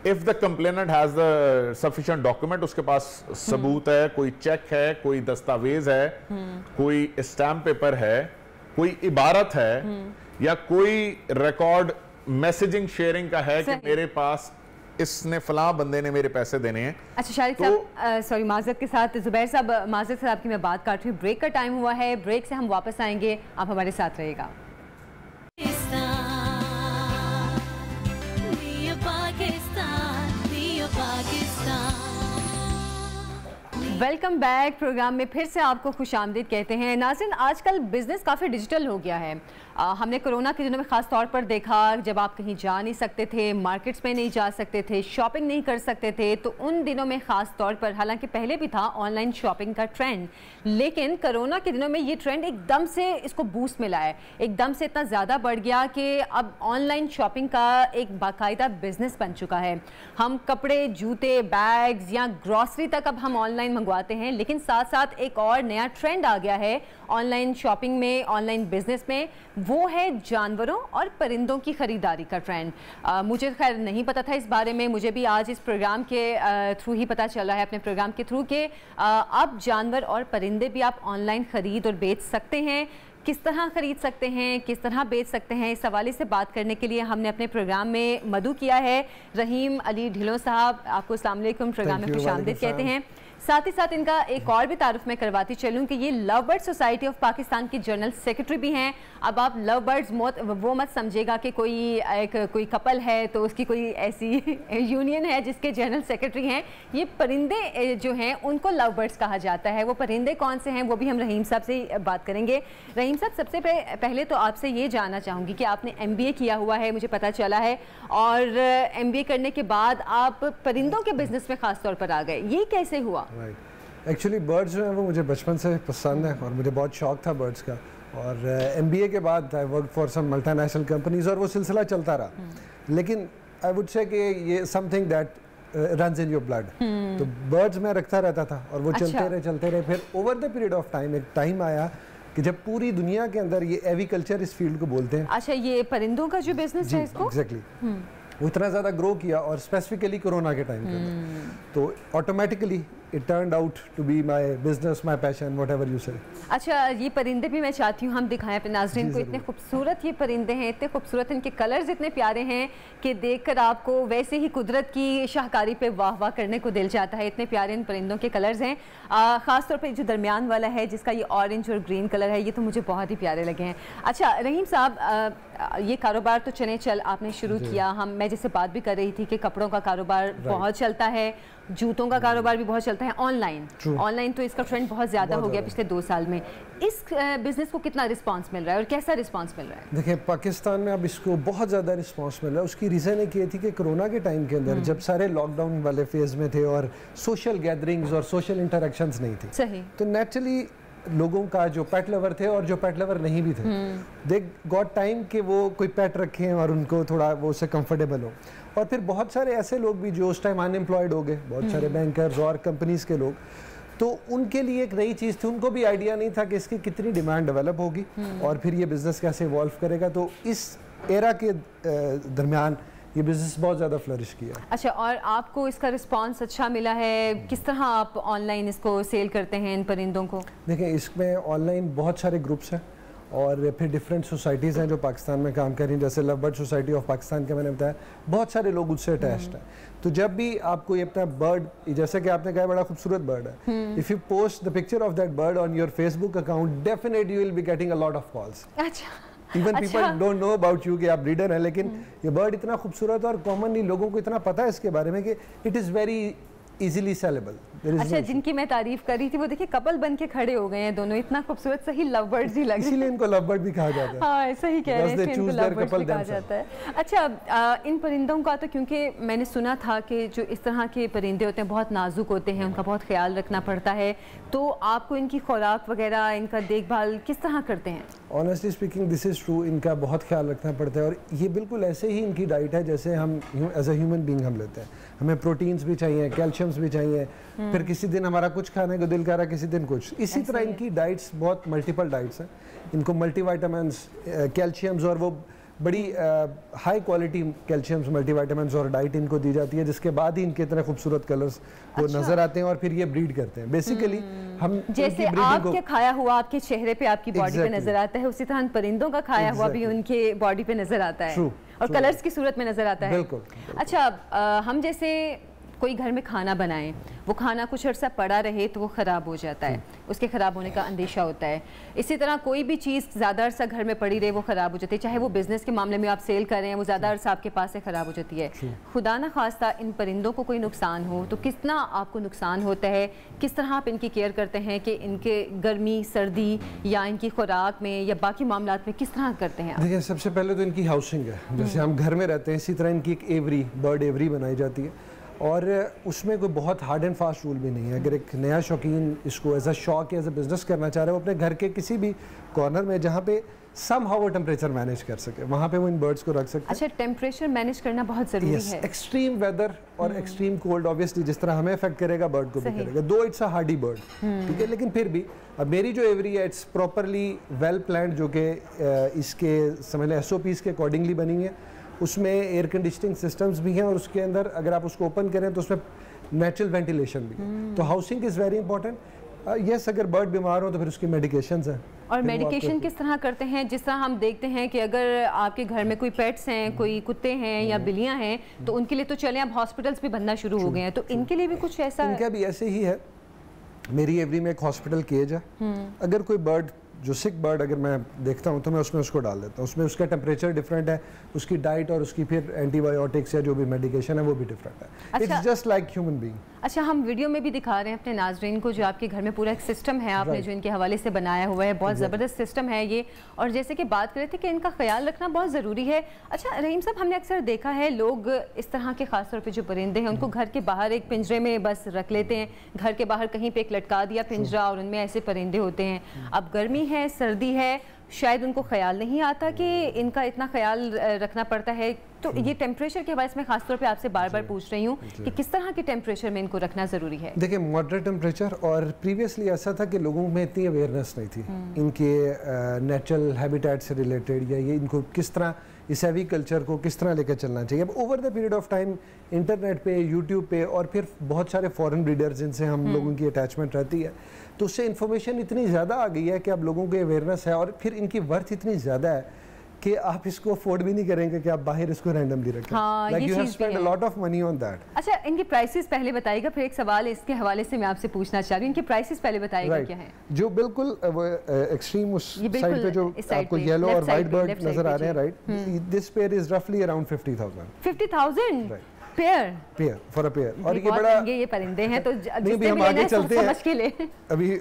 if the complainant has the sufficient document, उसके पास सबूत है, कोई चेक है, कोई दस्तावेज है, कोई स्टैम्प पेपर है, कोई इबारत है, या कोई रिकॉर्ड मैसेजिंग शेयरिंग का है कि मेरे पास इसने फलां बंदे ने मेरे पैसे देने हैं। अच्छा शारिक साहब, सॉरी माजरत के साथ, जुबैर साहब माजरत से आपकी मैं बात काट रही हूँ, ब्रेक का टाइम हुआ है, ब्रेक से हम वापस आएंगे, आप हमारे साथ रहिएगा। Welcome back. प्रोग्राम में फिर से आपको खुशामदीद कहते हैं। नाज़रीन, आजकल बिजनेस काफ़ी डिजिटल हो गया है। हमने कोरोना के दिनों में ख़ास तौर पर देखा, जब आप कहीं जा नहीं सकते थे, मार्केट्स में नहीं जा सकते थे, शॉपिंग नहीं कर सकते थे, तो उन दिनों में ख़ास तौर पर, हालांकि पहले भी था ऑनलाइन शॉपिंग का ट्रेंड, लेकिन कोरोना के दिनों में ये ट्रेंड एकदम से इसको बूस्ट मिला है, एकदम से इतना ज़्यादा बढ़ गया कि अब ऑनलाइन शॉपिंग का एक बाकायदा बिजनेस बन चुका है। हम कपड़े, जूते, बैग्स या ग्रॉसरी तक अब हम ऑनलाइन मंगवाते हैं, लेकिन साथ साथ एक और नया ट्रेंड आ गया है ऑनलाइन शॉपिंग में, ऑनलाइन बिजनेस में, वो है जानवरों और परिंदों की खरीदारी का ट्रेंड। मुझे खैर नहीं पता था इस बारे में, मुझे भी आज इस प्रोग्राम के थ्रू ही पता चला है, अपने प्रोग्राम के थ्रू, कि अब जानवर और परिंदे भी आप ऑनलाइन ख़रीद और बेच सकते हैं। किस तरह ख़रीद सकते हैं, किस तरह बेच सकते हैं, इस हवाले से बात करने के लिए हमने अपने प्रोग्राम में मदू किया है रहीम अली ढिल्लों साहब। आपको अस्सलाम वालेकुम, प्रोग्राम में खुशामदीद कहते हैं। साथ ही साथ इनका एक और भी तारुफ मैं करवाती चलूँ कि ये love bird society of Pakistan की जनरल सेक्रेटरी भी हैं। अब आप लव बर्ड्स वो मत समझेगा कि कोई कपल है तो उसकी कोई ऐसी यूनियन है जिसके जनरल सेक्रेटरी हैं। ये परिंदे जो हैं उनको लव बर्ड्स कहा जाता है। वो परिंदे कौन से हैं वो भी हम रहीम साहब से बात करेंगे। रहीम साहब, सबसे पहले तो आपसे ये जानना चाहूँगी कि आपने MBA किया हुआ है, मुझे पता चला है, और MBA करने के बाद आप परिंदों के बिजनेस में ख़ास तौर पर आ गए, ये कैसे हुआ? एक्चुअली बर्ड्स जो है वो मुझे बचपन से पसंद है और मुझे बहुत शौक था बर्ड्स का, और MBA के बाद I work for some multinational companies और वो सिलसिला चलता रहा। लेकिन आई वुड से कि ये something that runs in your blood, तो बर्ड्स मैं रखता रहता था और वो चलते रहे। फिर over the period of time एक टाइम आया कि जब पूरी दुनिया के अंदर ये एविकल्चर इस फील्ड को बोलते हैं। अच्छा, ये परिंदों का जो बिजनेस है इसको एग्जैक्टली वो इतना ज़्यादा ग्रो किया, और स्पेसिफिकली कोरोना के टाइम के अंदर, तो automatically it turned out to be my business, my passion, whatever you say. अच्छा, ये परिंदे भी मैं चाहती हूँ हम दिखाएं अपने नाज़रीन को। इतने खूबसूरत ये परिंदे हैं, इतने खूबसूरत, इनके कलर्स इतने प्यारे हैं कि देखकर आपको वैसे ही कुदरत की शाहकारी पे वाह वाह करने को दिल चाहता है। इतने प्यारे इन परिंदों के कलर्स हैं। ख़ास तौर पे जो दरमियान वाला है जिसका ये ऑरेंज और ग्रीन कलर है, ये तो मुझे बहुत ही प्यारे लगे हैं। अच्छा रहीम साहब, ये कारोबार तो चल आपने शुरू किया, मैं जैसे बात भी कर रही थी कि कपड़ों का कारोबार बहुत चलता है, जूतों का कारोबार भी बहुत चलता है, ऑनलाइन तो इसका ट्रेंड बहुत ज़्यादा हो गया पिछले 2 साल में। इस बिजनेस को कितना रिस्पांस मिल रहा है और कैसा रिस्पांस मिल रहा है? देखिए, पाकिस्तान में अब इसको बहुत ज़्यादा रिस्पांस मिल रहा है। उसकी रीज़न एक ये थी कि कोरोना के टाइम के अंदर जब सारे लॉकडाउन वाले फेज़ में थे और सोशल गैदरिंग्स और सोशल इंटरेक्शंस नहीं थे, सही, तो नेचुरली लोगों का जो पेट लवर थे और जो पेट लवर नहीं भी थे, दे गॉट टाइम कि वो कोई पेट रखें और उनको थोड़ा वो उससे कंफर्टेबल हो। और फिर बहुत सारे ऐसे लोग भी जो उस टाइम अनएम्प्लॉयड हो गए, बहुत सारे बैंकर्स और कंपनीज के लोग, तो उनके लिए एक नई चीज़ थी। उनको भी आइडिया नहीं था कि इसकी कितनी डिमांड डेवलप होगी और फिर ये बिज़नेस कैसे इवॉल्व करेगा। तो इस एरा के दरमियान ये बिज़नेस बहुत ज़्यादा फ्लरिश किया। अच्छा, और आपको इसका रिस्पांस अच्छा मिला है? किस तरह आप ऑनलाइन इसको सेल करते हैं इन परिंदों को? देखिए, इसमें ऑनलाइन बहुत सारे ग्रुप्स हैं और फिर डिफरेंट सोसाइटीज़ हैं जो पाकिस्तान में काम कर रही हैं। जैसे love bird society of Pakistan के मैंने बताया, बहुत सारे लोग उससे अटैच्ड हैं। तो जब भी आपको ये अपना बर्ड, जैसे कि आपने कहा बड़ा खूबसूरत बर्ड है, if you post the picture of that bird on your Facebook account, definitely you will be getting a lot of calls. अच्छा, even people don't know about you कि आप ब्रीडर हैं, लेकिन ये बर्ड इतना खूबसूरत और कॉमनली लोगों को इतना पता है इसके बारे में कि it is very easily saleable. अच्छा, जिनकी मैं तारीफ कर रही थी वो देखिए कपल बन के खड़े हो गए हैं दोनों, इतना खूबसूरत, सही लव बर्ड्स ही लग रहे हैं, इसीलिए इनको लव बर्ड भी कहा जाता है। हाँ सही कह रहे हैं, इनको लव बर्ड्स भी कहा जाता है। अच्छा, इन परिंदों का तो क्योंकि मैंने सुना था कि जो इस तरह के परिंदे होते हैं बहुत नाजुक होते हैं, उनका बहुत ख्याल रखना पड़ता है, तो आपको इनकी खुराक वगैरह, इनका देखभाल किस तरह करते हैं? Honestly speaking this is true, इनका बहुत ख्याल रखना पड़ता है और ये बिल्कुल ऐसे ही इनकी डाइट है जैसे हम एज अ ह्यूमन बीइंग हम लेते हैं। हमें प्रोटीन्स भी चाहिए, कैल्शियम्स भी चाहिए, फिर किसी दिन हमारा कुछ खाने को दिल कर रहा है, किसी दिन कुछ। इसी तरह इनकी डाइट्स बहुत मल्टीपल डाइट्स हैं। इनको मल्टीविटामिन्स, कैल्शियम्स और वो बड़ी हाई क्वालिटी कैल्शियम्स, मल्टीविटामिन्स और डाइट इनको दी जाती है, जिसके बाद ही इनके इतने खूबसूरत कलर्स वो नजर आते हैं और फिर ये ब्रीड करते हैं। बेसिकली हम जैसे आपके खाया हुआ आपके चेहरे पे, आपकी बॉडी पे नजर आता है, उसी तरह परिंदों का खाया हुआ भी उनके बॉडी पे नजर आता है और कलर्स की सूरत में नजर आता है। बिल्कुल। अच्छा, हम जैसे कोई घर में खाना बनाएं, वो खाना कुछ अर्सा पड़ा रहे तो वो ख़राब हो जाता है, उसके ख़राब होने का अंदेशा होता है। इसी तरह कोई भी चीज़ ज़्यादा अर्सा घर में पड़ी रहे वो ख़राब हो जाती है, चाहे वो बिज़नेस के मामले में आप सेल कर रहे हैं, वो ज़्यादा अर्सा आपके पास से ख़राब हो जाती है। खुदा ना खास्ता इन परिंदों को कोई नुकसान हो तो कितना आपको नुकसान होता है, किस तरह आप इनकी केयर करते हैं कि इनके गर्मी सर्दी या इनकी खुराक में या बाकी मामलात में किस तरह करते हैं? देखिए, सबसे पहले तो इनकी हाउसिंग है, जैसे हम घर में रहते हैं इसी तरह इनकी एक एवरी, बर्ड एवरी बनाई जाती है और उसमें कोई बहुत हार्ड एंड फास्ट रूल भी नहीं है। अगर एक नया शौकीन इसको एज अ शौक एज अ बिजनेस करना चाह रहा है, वो अपने घर के किसी भी कॉर्नर में जहाँ पे समहाउ वो टेम्परेचर मैनेज कर सके, वहाँ पे वो इन बर्ड्स को रख सकते हैं। अच्छा, टेम्परेचर मैनेज करना बहुत ज़रूरी है। एक्सट्रीम वेदर और एक्सट्रीम कोल्ड ऑब्वियसली जिस तरह हमें अफेक्ट करेगा बर्ड को भी करेगा, दो इट्स अ हार्डी बर्ड, ठीक है, लेकिन फिर भी अब मेरी जो एवरी है इट्स प्रॉपरली वेल प्लान्ड, जो कि इसके समझ लें SOPs के अकॉर्डिंगली बनी हुई है। उसमें एयर कंडीशनिंग सिस्टम्स भी हैं और उसके अंदर अगर आप उसको ओपन करें तो उसमें नेचुरल वेंटिलेशन भी। तो housing is very important. Yes, अगर बर्ड बीमार हो तो फिर उसकी मेडिकेशंस हैं। और मेडिकेशन किस तरह करते हैं? जिस तरह हम देखते हैं कि अगर आपके घर में कोई पेट्स हैं, कोई कुत्ते हैं या बिल्लियां हैं, तो उनके लिए तो चले अब हॉस्पिटल्स भी बनना शुरू हो गए हैं, तो इनके लिए भी कुछ ऐसा? इनका भी ऐसे ही है। मेरी एवरी में एक हॉस्पिटल केज है, अगर कोई बर्ड जो सिक बर्ड अगर मैं देखता हूँ तो मैं उसमें उसको डाल देता हूँ। उसमें उसका टेम्परेचर डिफरेंट है, उसकी डाइट और उसकी फिर एंटीबायोटिक्स या जो भी मेडिकेशन है वो भी डिफरेंट है। It's just like human being. अच्छा, हम वीडियो में भी दिखा रहे हैं अपने नाजरीन को जो आपके घर में पूरा एक सिस्टम है, आपने जो इनके हवाले से बनाया हुआ है, बहुत ज़बरदस्त सिस्टम है ये। और जैसे कि बात कर रहे थे कि इनका ख्याल रखना बहुत ज़रूरी है। अच्छा रहीम साहब, हमने अक्सर देखा है लोग इस तरह के ख़ासतौर पर जो परिंदे हैं उनको घर के बाहर एक पिंजरे में बस रख लेते हैं, घर के बाहर कहीं पर एक लटका दिया पिंजरा और उनमें ऐसे परिंदे होते हैं। अब गर्मी है, सर्दी है, शायद उनको ख्याल नहीं आता कि इनका इतना ख्याल रखना पड़ता है। तो ये टेम्परेचर के हवाले से मैं खासतौर पे आपसे बार बार पूछ रही हूँ कि किस तरह के टेम्परेचर में इनको रखना ज़रूरी है? देखिए, मॉडरेट टेम्परेचर, और प्रीवियसली ऐसा था कि लोगों में इतनी अवेयरनेस नहीं थी इनके नेचुरल हैबिटेट से रिलेटेड, या ये इनको किस तरह इस हैवी कल्चर को किस तरह लेकर चलना चाहिए। अब over the period of time internet पे, यूट्यूब पे और फिर बहुत सारे फॉरेन ब्रीडर्स जिनसे हम लोगों की अटैचमेंट रहती है, तो उससे इन्फॉर्मेशन इतनी ज़्यादा आ गई है कि अब लोगों को अवेयरनेस है और फिर इनकी वर्थ इतनी ज़्यादा है कि आप इसको अफोर्ड भी नहीं करेंगे कि आप बाहर इसको रैंडमली रखें। Like you have spent a lot of money on that. अच्छा, इनकी प्राइसेस पहले बताइएगा, फिर एक सवाल इसके हवाले से मैं आपसे पूछना चाह रही हूँ, इनकी प्राइसेस पहले बताइएगा क्या है? जो बिल्कुल एक्सट्रीम उस साइड पे जो आपको येलो और व्हाइट बर्ड नजर आ रहे हैं, राइट, दिस पेयर इज रफली around 50,000। 50,000 pair for a pair. और ये बड़ा ये परिंदे हैं, तो नहीं भी हम आगे चलते हैं, समझ के लिए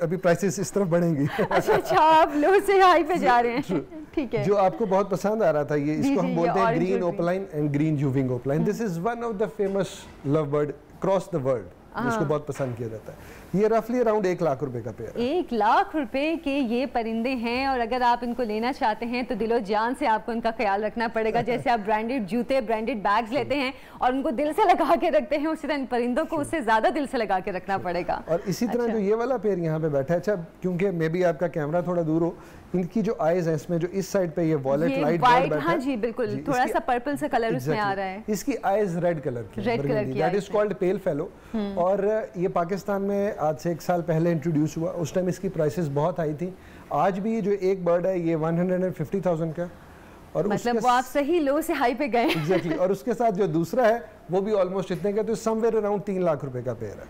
अभी प्राइसेस इस तरफ बढ़ेंगी। अच्छा, आप लो से हाई पे जा रहे हैं, ठीक है। जो आपको बहुत पसंद आ रहा था, ये इसको हम बोलते हैं green opaline and green यूविंग opaline. This is one of the famous love bird cross the world, जिसको बहुत पसंद किया जाता है। ये रफली अराउंड 1 लाख रुपए का पेयर है। 1 लाख रुपए के ये परिंदे हैं, और अगर आप इनको लेना चाहते हैं तो दिलो जान से आपको इनका ख्याल रखना पड़ेगा। जैसे आप ब्रांडेड जूते, ब्रांडेड बैग्स लेते हैं और उनको दिल से लगा के रखते हैं, उसी तरह इन परिंदों को उससे ज्यादा दिल से लगा के रखना पड़ेगा। और इसी तरह जो ये वाला पेयर यहाँ पे बैठा है, अच्छा क्योंकि मे बी आपका कैमरा थोड़ा दूर हो, इनकी जो आईज है इसमें जो इस साइड पे ये वॉलेट लाइट वाइट, हाँ जी बिल्कुल, थोड़ा सा पर्पल सा कलर उसमें आ रहा है। इसकी आईज रेड कलर की, that is called pail fellow. और ये पाकिस्तान में आज से 1 साल पहले इंट्रोड्यूस हुआ, उस टाइम इसकी प्राइसेस बहुत हाई थी। आज भी जो एक बर्ड है ये 150,000 का, और मतलब वो आप सही लो से हाई पे गए। एग्जैक्टली। और उसके साथ जो दूसरा है वो भी ऑलमोस्ट इतने का, तो समवेयर अराउंड 3 लाख रुपए का पेयर है।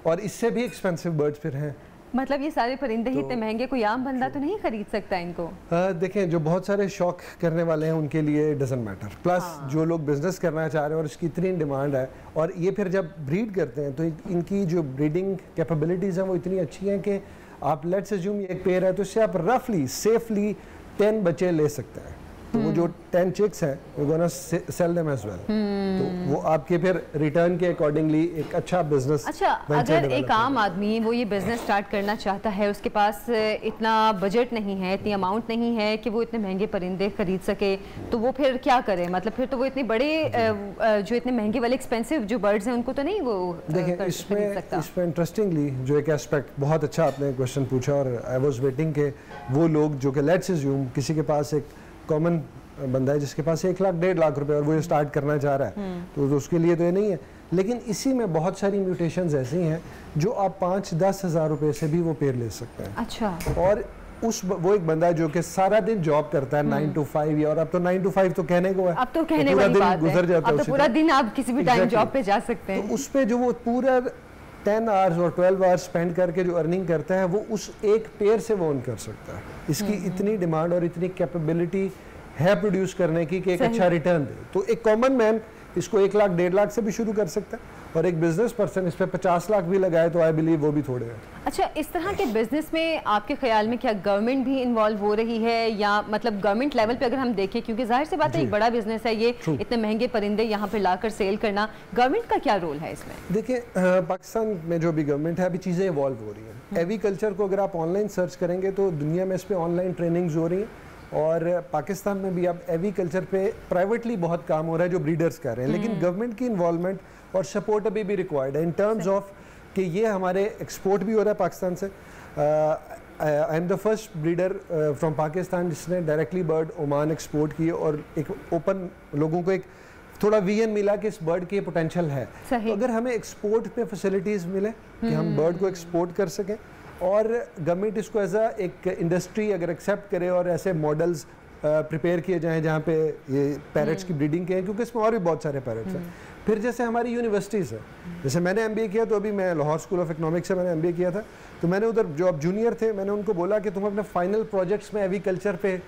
और इससे भी एक्सपेंसिव बर्ड्स फिर हैं, मतलब ये सारे परिंदे ही इतने महंगे, कोई आम बंदा तो नहीं खरीद सकता इनको? देखें, जो बहुत सारे शौक करने वाले हैं उनके लिए डजंट मैटर, प्लस जो लोग बिजनेस करना चाह रहे हैं और इसकी इतनी डिमांड है, और ये फिर जब ब्रीड करते हैं तो इनकी जो ब्रीडिंग कैपेबिलिटीज़ हैं वो इतनी अच्छी हैं कि आप लेट्स अज्यूम ये एक पेयर है तो इससे आप रफली सेफली 10 बच्चे ले सकते हैं। तो वो जो 10 चिक्स हैं वो gonna sell them as well, तो वो आपके फिर रिटर्न के अकॉर्डिंगली एक अच्छा बिजनेस। अच्छा, अगर एक आम आदमी वो ये बिजनेस स्टार्ट करना चाहता है, उसके पास इतना बजट नहीं है, इतनी अमाउंट नहीं है कि वो इतने महंगे परिंदे खरीद सके, तो वो फिर क्या करे? मतलब फिर तो वो इतने बड़े जो इतने महंगे वाले एक्सपेंसिव जो बर्ड्स हैं उनको तो नहीं वो देखिए इसमें इंटरेस्टिंगली जो एक एस्पेक्ट बहुत अच्छा आपने क्वेश्चन पूछा, और आई वाज वेटिंग के वो लोग जो कि लेट्स अज्यूम किसी के पास एक कॉमन बंदा है जिसके पास 1 लाख 1.5 लाख रुपए और वो ये स्टार्ट करना चाह रहा है, तो उसके लिए तो ये नहीं है। लेकिन इसी में बहुत सारी म्यूटेशंस ऐसी हैं जो आप 5-10 हज़ार रुपए से भी वो पेड़ ले सकते हैं। अच्छा। और वो एक बंदा है जो कि सारा दिन जॉब करता है 9 to 5, और अब तो 9 to 5 तो कहने को है, अब तो कहने वाली बात है, गुजर जाता है, अब तो पूरा दिन आप किसी भी टाइम जॉब पे जा सकते हैं। तो उस पे जो वो पूरा 10 आवर्स और 12 आवर्स स्पेंड करके जो अर्निंग करता है वो उस एक पेड़ से वो अर्न कर सकता है। इसकी इतनी डिमांड और इतनी कैपेबिलिटी है प्रोड्यूस करने की कि एक अच्छा रिटर्न दे। तो एक कॉमन मैन इसको 1 लाख 1.5 लाख से भी शुरू कर सकता है, और एक बिजनेस पर्सन इस पे 50 लाख भी लगाए तो आई बिलीव वो भी थोड़े हैं। अच्छा, इस तरह के बिजनेस में आपके ख्याल में क्या गवर्नमेंट भी इन्वॉल्व हो रही है, या मतलब गवर्नमेंट लेवल पे अगर हम देखें, क्योंकि जाहिर सी बात है एक बड़ा बिजनेस है ये, इतने महंगे परिंदे यहाँ पे लाकर सेल करना, गवर्नमेंट का क्या रोल है इसमें? देखिए, पाकिस्तान में जो भी गवर्नमेंट है अभी चीज़ें इवॉल्व हो रही हैं। एग्रीकल्चर को अगर आप ऑनलाइन सर्च करेंगे तो दुनिया में इस पर ऑनलाइन ट्रेनिंग्स हो रही हैं, और पाकिस्तान में भी अब एग्रीकल्चर पे प्राइवेटली बहुत काम हो रहा है जो ब्रीडर्स कर रहे हैं, लेकिन गवर्नमेंट की इन्वॉल्वमेंट और सपोर्ट अभी भी रिक्वायर्ड है इन टर्म्स ऑफ कि ये हमारे एक्सपोर्ट भी हो रहा है पाकिस्तान से। I am the first breeder from Pakistan जिसने डायरेक्टली बर्ड ओमान एक्सपोर्ट की, और एक ओपन लोगों को एक थोड़ा विजन मिला कि इस बर्ड की पोटेंशियल है। तो अगर हमें एक्सपोर्ट पे फैसिलिटीज़ मिले कि हम बर्ड को एक्सपोर्ट कर सकें, और गवर्नमेंट इसको एज अ एक इंडस्ट्री अगर एक्सेप्ट करे और ऐसे मॉडल्स प्रिपेयर किए जाएं जहाँ पे ये पैरट्स की ब्रीडिंग के हैं, क्योंकि इसमें और भी बहुत सारे पैरट्स हैं। फिर जैसे हमारी यूनिवर्सिटीज़ है, जैसे मैंने एमबीए किया, तो अभी मैं लाहौर स्कूल ऑफ इकोनॉमिक्स से मैंने एमबीए किया था, तो मैंने उधर जो अब जूनियर थे मैंने उनको बोला कि तुम अपने फाइनल प्रोजेक्ट्स में एग्रीकल्चर पे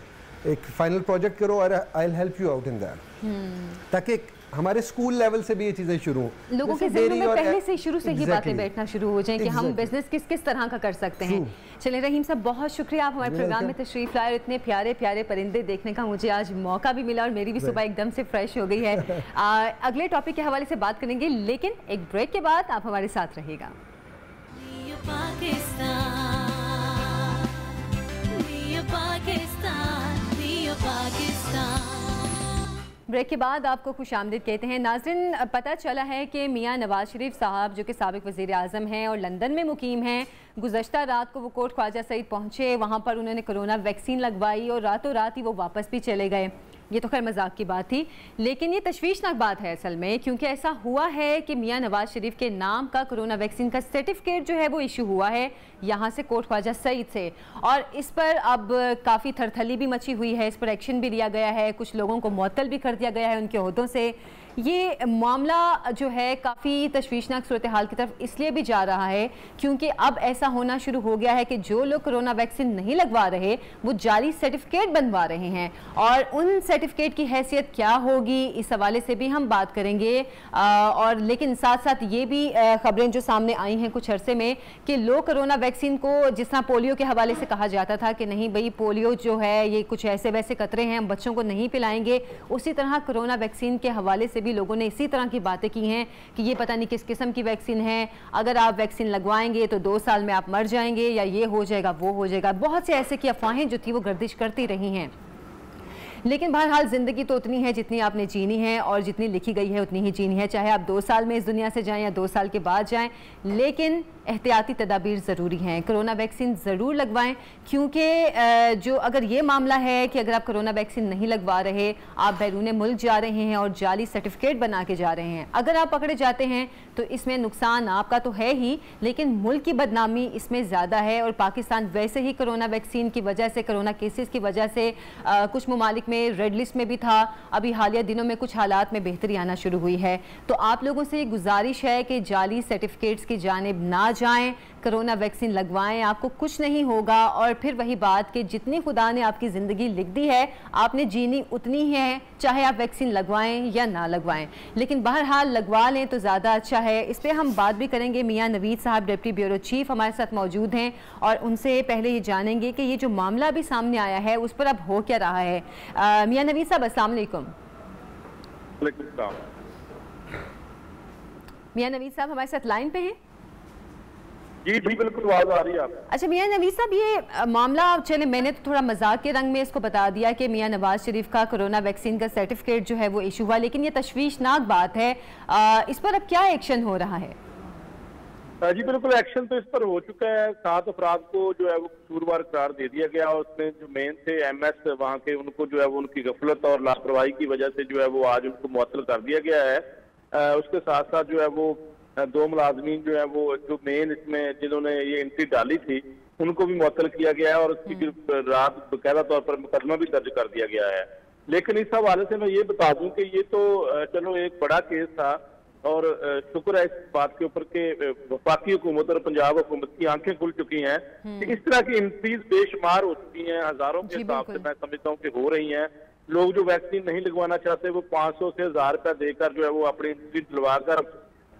एक फाइनल प्रोजेक्ट करो और I will help you out in that, ताकि हमारे स्कूल लेवल से भी ये चीजें शुरू हो, लोगों के ज़हन में पहले से शुरू से ही बातें बैठना शुरू हो जाएं कि हम बिजनेस किस किस तरह का कर सकते हैं। चलिए रहीम साहब, बहुत शुक्रिया, आप हमारे प्रोग्राम में तशरीफ लाए, इतने प्यारे प्यारे परिंदे देखने का मुझे आज मौका भी मिला, और मेरी भी सुबह एकदम से फ्रेश हो गई है। अगले टॉपिक के हवाले से बात करेंगे, लेकिन एक ब्रेक के बाद आप हमारे साथ रहिएगा। ब्रेक के बाद आपको खुशामदीद कहते हैं। नाज़रीन, पता चला है कि मियां नवाज शरीफ साहब जो कि साबिक वज़ीर आज़म हैं और लंदन में मुकीम हैं, गुज़श्ता रात को वो कोट ख्वाजा सईद पहुँचे, वहाँ पर उन्होंने कोरोना वैक्सीन लगवाई और रातों रात ही वो वापस भी चले गए। ये तो खैर मजाक की बात थी, लेकिन ये तशवीशनाक बात है असल में, क्योंकि ऐसा हुआ है कि मियां नवाज शरीफ के नाम का कोरोना वैक्सीन का सर्टिफिकेट जो है वो इशू हुआ है यहाँ से कोट ख्वाजा सईद से, और इस पर अब काफ़ी थरथली भी मची हुई है, इस पर एक्शन भी लिया गया है, कुछ लोगों को मुअत्तल भी कर दिया गया है उनके ओहदों से। ये मामला जो है काफ़ी तशवीशनाक सूरत हाल की तरफ इसलिए भी जा रहा है क्योंकि अब ऐसा होना शुरू हो गया है कि जो लोग कोरोना वैक्सीन नहीं लगवा रहे वो जाली सर्टिफिकेट बनवा रहे हैं, और उन सर्टिफिकेट की हैसियत क्या होगी इस हवाले से भी हम बात करेंगे। और लेकिन साथ साथ ये भी खबरें जो सामने आई हैं कुछ अरसे में कि लोग कोरोना वैक्सीन को, जिस तरह पोलियो के हवाले से कहा जाता था कि नहीं भाई पोलियो जो है ये कुछ ऐसे वैसे कतरे हैं, हम बच्चों को नहीं पिलाएंगे, उसी तरह कोरोना वैक्सीन के हवाले से भी लोगों ने इसी तरह की बातें की हैं कि ये पता नहीं किस किस्म की वैक्सीन है, अगर आप वैक्सीन लगवाएंगे तो 2 साल में आप मर जाएंगे, या ये हो जाएगा वो हो जाएगा। बहुत से ऐसे की अफवाहें जो थी वो गर्दिश करती रही हैं। लेकिन बहरहाल ज़िंदगी तो उतनी है जितनी आपने जीनी है, और जितनी लिखी गई है उतनी ही जीनी है, चाहे आप 2 साल में इस दुनिया से जाएं या 2 साल के बाद जाएं, लेकिन एहतियाती तदाबीर ज़रूरी हैं। कोरोना वैक्सीन ज़रूर लगवाएं, क्योंकि जो अगर ये मामला है कि अगर आप कोरोना वैक्सीन नहीं लगवा रहे, आप बैरून मुल्क जा रहे हैं और जाली सर्टिफिकेट बना के जा रहे हैं, अगर आप पकड़े जाते हैं तो इसमें नुकसान आपका तो है ही, लेकिन मुल्क की बदनामी इसमें ज़्यादा है। और पाकिस्तान वैसे ही कोरोना वैक्सीन की वजह से, कोरोना केसेस की वजह से कुछ ममालिक में रेड लिस्ट में भी था, अभी हालिया दिनों में कुछ हालात में बेहतरी आना शुरू हुई है। तो आप लोगों से गुजारिश है कि जाली सर्टिफिकेट्स की जानिब ना जाएं, कोरोना वैक्सीन लगवाएं, आपको कुछ नहीं होगा। और फिर वही बात कि जितनी खुदा ने आपकी ज़िंदगी लिख दी है आपने जीनी उतनी ही है, चाहे आप वैक्सीन लगवाएं या ना लगवाएं, लेकिन बहरहाल लगवा लें तो ज़्यादा अच्छा है। इस पर हम बात भी करेंगे। मियाँ नवीद साहब डिप्टी ब्यूरो चीफ हमारे साथ मौजूद हैं और उनसे पहले ये जानेंगे कि ये जो मामला भी सामने आया है उस पर अब हो क्या रहा है। मियाँ नवीद साहब अस्सलाम वालेकुम। मियाँ नवीद साहब हमारे साथ लाइन पे हैं? जी बिल्कुल आवाज आ रही है आप। अच्छा मियाँ नवीद साहब, ये मामला चले मैंने तो थोड़ा मजाक के रंग में इसको बता दिया कि मियाँ नवाज शरीफ का कोरोना वैक्सीन का सर्टिफिकेट जो है वो इशू हुआ, लेकिन ये तशवीशनाक बात है। इस पर अब क्या एक्शन हो रहा है? जी बिल्कुल, एक्शन तो इस पर हो चुका है। 7 अफराद को जो है वो कसूरवार करार दे दिया गया और उसमें जो मेन थे MS वहाँ के, उनको जो है वो उनकी गफलत और लापरवाही की वजह से जो है वो आज उनको मुअत्तल कर दिया गया है। उसके साथ साथ जो है वो 2 मुलाजमीन जो है वो जो मेन इसमें जिन्होंने ये एंट्री डाली थी उनको भी मुअत्तल किया गया है और उसकी रात बकायदा तौर पर मुकदमा भी दर्ज कर दिया गया है। लेकिन इस हवाले से मैं ये बता दूं कि ये तो चलो एक बड़ा केस था और शुक्र है इस बात के ऊपर के वफाकी हुकूमत और पंजाब हुकूमत की आंखें खुल चुकी हैं कि इस तरह की एंट्रीज बेशुमार हो चुकी हैं, हजारों के हिसाब से मैं समझता हूँ कि हो रही हैं। लोग जो वैक्सीन नहीं लगवाना चाहते वो 500 से 1000 रुपया देकर जो है वो अपनी एंट्री दिलवा कर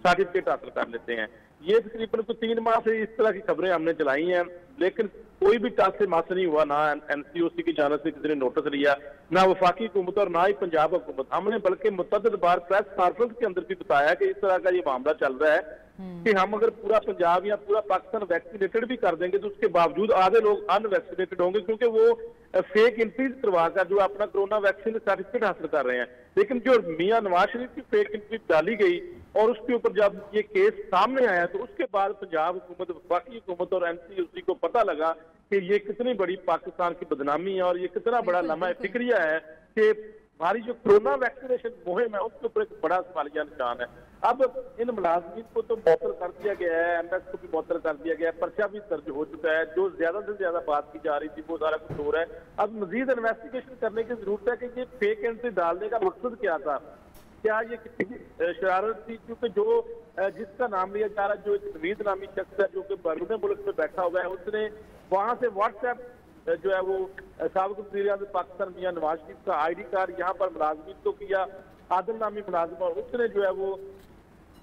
सर्टिफिकेट हासिल कर लेते हैं। ये तकरीबन 3 माह से इस तरह की खबरें हमने चलाई हैं, लेकिन कोई भी टस से मस नहीं हुआ। ना NCOC की जानिब से किसी ने नोटिस लिया, ना वफाकी हुकूमत और ना ही पंजाब हुकूमत। हमने बल्कि मुतअद्दिद बार प्रेस कॉन्फ्रेंस के अंदर भी बताया कि इस तरह का ये मामला चल रहा है कि हम अगर पूरा पंजाब या पूरा पाकिस्तान वैक्सीनेटेड भी कर देंगे तो उसके बावजूद आधे लोग अनवैक्सीनेटेड होंगे, क्योंकि वो फेक एंट्रीज करवा कर जो अपना कोरोना वैक्सीन सर्टिफिकेट हासिल कर रहे हैं। लेकिन जो मियां नवाज शरीफ की फेक एंट्री डाली गई और उसके ऊपर जब ये केस सामने आया तो उसके बाद पंजाब हुकूमत, वफाकी हुकूमत और NCOC को पता लगा कि ये कितनी बड़ी पाकिस्तान की बदनामी है और ये कितना बड़ा लम्हा फिक्रिया है कि हमारी जो कोरोना वैक्सीनेशन मुहिम है उसके ऊपर एक बड़ा सवालिया निशान है। अब इन मुलाजमीन को तो मुअत्तल कर दिया गया है, MS को भी मुअत्तल कर दिया गया है, पर्चा भी दर्ज हो चुका है। जो ज्यादा से ज्यादा बात की जा रही थी वो सारा कुछ हो रहा है। अब मजीद इन्वेस्टिगेशन करने की जरूरत है कि ये फेक एंट्री डालने का मकसद क्या था, क्या ये किसी की शरारत थी? क्योंकि जो जिसका नाम लिया जा रहा है, जो एक नवीद नामी शख्स है जो कि बैरून मुल्क में बैठा हुआ है, उसने वहां से व्हाट्सएप जो है वो साबिक़ वज़ीर-ए-आज़म पाकिस्तान मियां नवाज शरीफ का ID कार्ड यहाँ पर मुलाजमीन को किया। आदिल नामी मुलाजिम और उसने जो है वो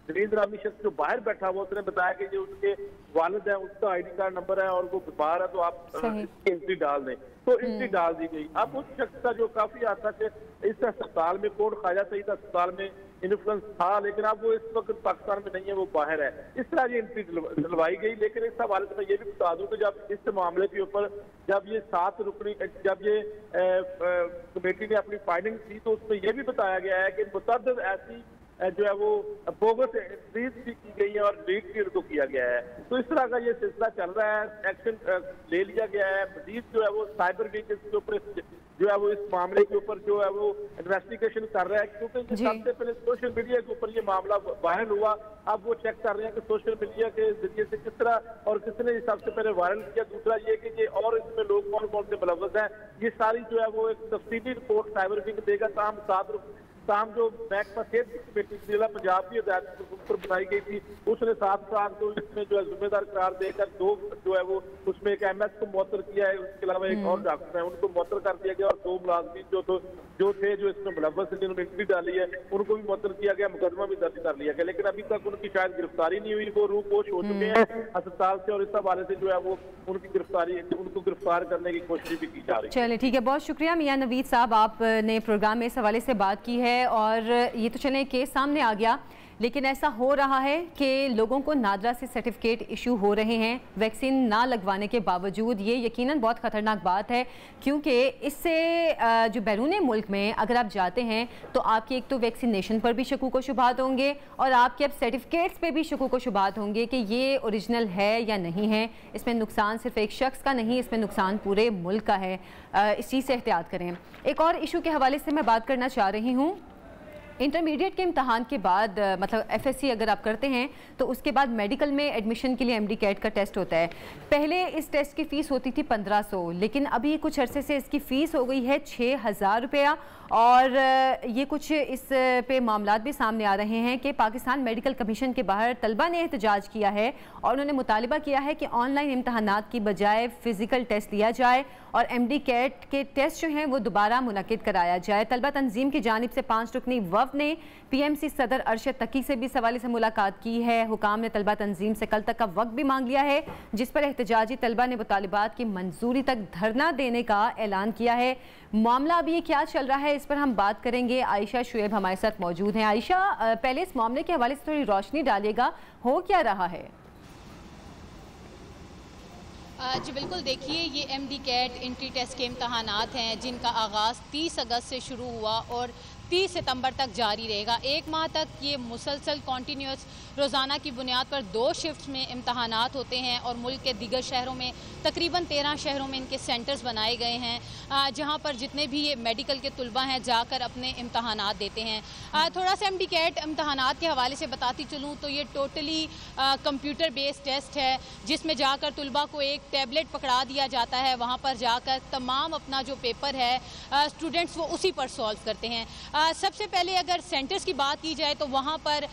नवीद नामी शख्स जो बाहर बैठा हुआ उसने बताया कि जो उसके वालिद है उसका ID कार्ड नंबर है और वो बीमार है तो आप इसकी एंट्री डाल दें, तो एंट्री डाल दी गई। अब उस शख्स का जो काफी अर्सा से इस अस्पताल में कोट ख्वाजा सईद अस्पताल में इन्फ्लुएंस था, लेकिन अब वो इस वक्त पाकिस्तान में नहीं है, वो बाहर है। इस तरह ये एंट्री दिलवाई गई। लेकिन इस हवाले से मैं ये भी बता दूं कि जब इस मामले के ऊपर जब ये 7 रुकनी जब ये कमेटी ने अपनी फाइंडिंग की तो उसमें यह भी बताया गया है कि मुतअद्दिद ऐसी जो है वो बोगस एंट्रीज भी की गई है और डिलीट भी उनको किया गया है। तो इस तरह का ये सिलसिला चल रहा है, एक्शन ले लिया गया है। मजीद जो है वो साइबर विंग के ऊपर जो है वो इस मामले के ऊपर जो है वो इन्वेस्टिगेशन कर रहा है, क्योंकि सबसे पहले सोशल मीडिया के ऊपर ये मामला वायरल हुआ। अब वो चेक कर रहे हैं कि सोशल मीडिया के जरिए से किस तरह और किसने सबसे पहले वायरल किया। दूसरा ये कि ये और इसमें लोग कौन कौन से मुलव्वस हैं, ये सारी जो है वो एक तफसीली रिपोर्ट साइबर विंग देगा। ताम जो महकमा सेहत की कमेटी जिला पंजाब की हिदायत पर बनाई गई थी उसने 7 साल को इसमें जो है जिम्मेदार करार देकर 2 जो है वो उसमें एक MS को मुअत्तल किया है, उसके अलावा एक और डॉक्टर है उनको मुअत्तल कर दिया गया और 2 मुलाजमीन जो थे जो इसमें मुलव्वस थे जिन्होंने एंट्री डाली है उनको भी मुअत्तल किया गया, मुकदमा भी दर्ज कर लिया गया। लेकिन अभी तक उनकी शायद गिरफ्तारी नहीं हुई, वो रूपोश हो चुके हैं अस्पताल से और इस हवाले से जो है वो उनकी गिरफ्तारी उनको गिरफ्तार करने की कोशिश भी की जा रही है। चलिए ठीक है, बहुत शुक्रिया मियां नवीद साहब, आपने प्रोग्राम में इस हवाले से बात की है। और ये तो चले केस सामने आ गया, लेकिन ऐसा हो रहा है कि लोगों को नादरा से सर्टिफिकेट इशू हो रहे हैं वैक्सीन ना लगवाने के बावजूद। ये यकीनन बहुत ख़तरनाक बात है, क्योंकि इससे जो बैरून मुल्क में अगर आप जाते हैं तो आपकी एक तो वैक्सीनेशन पर भी शकूक व शुबहात होंगे और आपके अब सर्टिफिकेट्स पे भी शकूक व शुबहात होंगे कि ये ओरिजिनल है या नहीं है। इसमें नुकसान सिर्फ एक शख्स का नहीं, इसमें नुकसान पूरे मुल्क का है। इस चीज़ से एहतियात करें। एक और इशू के हवाले से मैं बात करना चाह रही हूँ इंटरमीडिएट के इम्तहान के बाद मतलब FSC अगर आप करते हैं तो उसके बाद मेडिकल में एडमिशन के लिए MD कैट का टेस्ट होता है। पहले इस टेस्ट की फ़ीस होती थी 1500, लेकिन अभी कुछ अरसे से इसकी फ़ीस हो गई है 6000 रुपया। और ये कुछ इस पे मामलात भी सामने आ रहे हैं कि पाकिस्तान मेडिकल कमीशन के बाहर तलबा ने एहतजाज किया है और उन्होंने मुतालिबा किया है कि ऑनलाइन इम्तहानात की बजाय फ़िज़िकल टेस्ट लिया जाए और MD कैट के टेस्ट जो हैं वो दोबारा मुनक़िद कराया जाए। तलबा तंजीम की जानिब से 5 रुकनी वफ़द ने PMC सदर अरशद तकी से भी इस हवाले से मुलाकात की है। हुकाम ने तलबा तंजीम से कल तक का वक्त भी मांग लिया है, जिस पर एहतजाजी तलबा ने मुतालिबात की मंजूरी तक धरना देने का ऐलान किया है। मामला अभी क्या चल रहा है इस पर हम बात करेंगे। आयशा शुएब हमारे साथ मौजूद हैं। आयशा, पहले इस मामले के हवाले से थोड़ी रोशनी डालिएगा, हो क्या रहा है? जी बिल्कुल, देखिए ये MD कैट एंट्री टेस्ट के इम्तहानात हैं जिनका आगाज़ 30 अगस्त से शुरू हुआ और 30 सितंबर तक जारी रहेगा। एक माह तक ये मुसलसल कॉन्टीन्यूस रोज़ाना की बुनियाद पर 2 शिफ्ट्स में इम्तहानात होते हैं और मुल्क के दीगर शहरों में तकरीबन 13 शहरों में इनके सेंटर्स बनाए गए हैं जहां पर जितने भी ये मेडिकल के तुलबा हैं जाकर अपने इम्तहानात देते हैं। थोड़ा सा MD कैट इम्तहानात के हवाले से बताती चलूँ तो ये टोटली कंप्यूटर बेस्ड टेस्ट है जिसमें जाकर तुलबा को एक टैबलेट पकड़ा दिया जाता है, वहाँ पर जाकर तमाम अपना जो पेपर है स्टूडेंट्स वो उसी पर सॉल्व करते हैं। सबसे पहले अगर सेंटर्स की बात की जाए तो वहाँ पर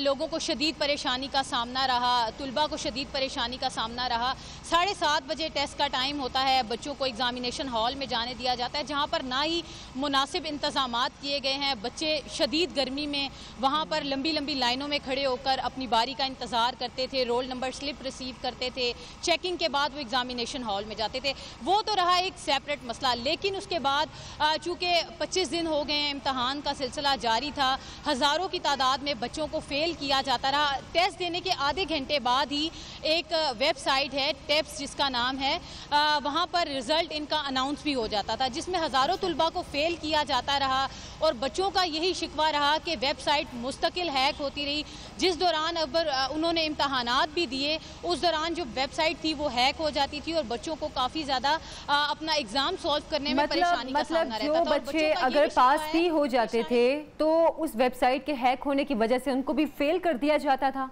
लोगों को शदीद परेशानी का सामना रहा, तुलबा को शदीद परेशानी का सामना रहा। 7:30 बजे टेस्ट का टाइम होता है, बच्चों को एग्जामिनेशन हॉल में जाने दिया जाता है जहाँ पर ना ही मुनासिब इंतज़ामात किए गए हैं। बच्चे शदीद गर्मी में वहाँ पर लंबी लंबी लाइनों में खड़े होकर अपनी बारी का इंतज़ार करते थे, रोल नंबर स्लिप रिसीव करते थे, चेकिंग के बाद वो एग्जामिनेशन हॉल में जाते थे। वो तो रहा एक सेपरेट मसला, लेकिन उसके बाद चूँकि 25 दिन हो गए हैं, इम्तहान का सिलसिला जारी था, हज़ारों की तादाद में बच्चों को फेल किया जाता रहा। टेस्ट देने के आधे घंटे बाद ही एक वेबसाइट है टेप्स जिसका नाम है, वहाँ पर रिज़ल्ट इनका अनाउंस भी हो जाता था जिसमें हज़ारों तुलबा को फेल किया जाता रहा और बच्चों का यही शिकवा रहा कि वेबसाइट मुस्तकिल हैक होती रही। जिस दौरान अगर उन्होंने इम्तहानात भी दिए उस दौरान जो वेबसाइट थी वो हैक हो जाती थी और बच्चों को काफ़ी ज़्यादा अपना एग्ज़ाम सॉल्व करने में परेशानी का सामना रहता था। बच्चे अगर पास भी हो जाते थे तो उस वेबसाइट के हैक होने की वजह से उनको भी फेल कर दिया जाता था।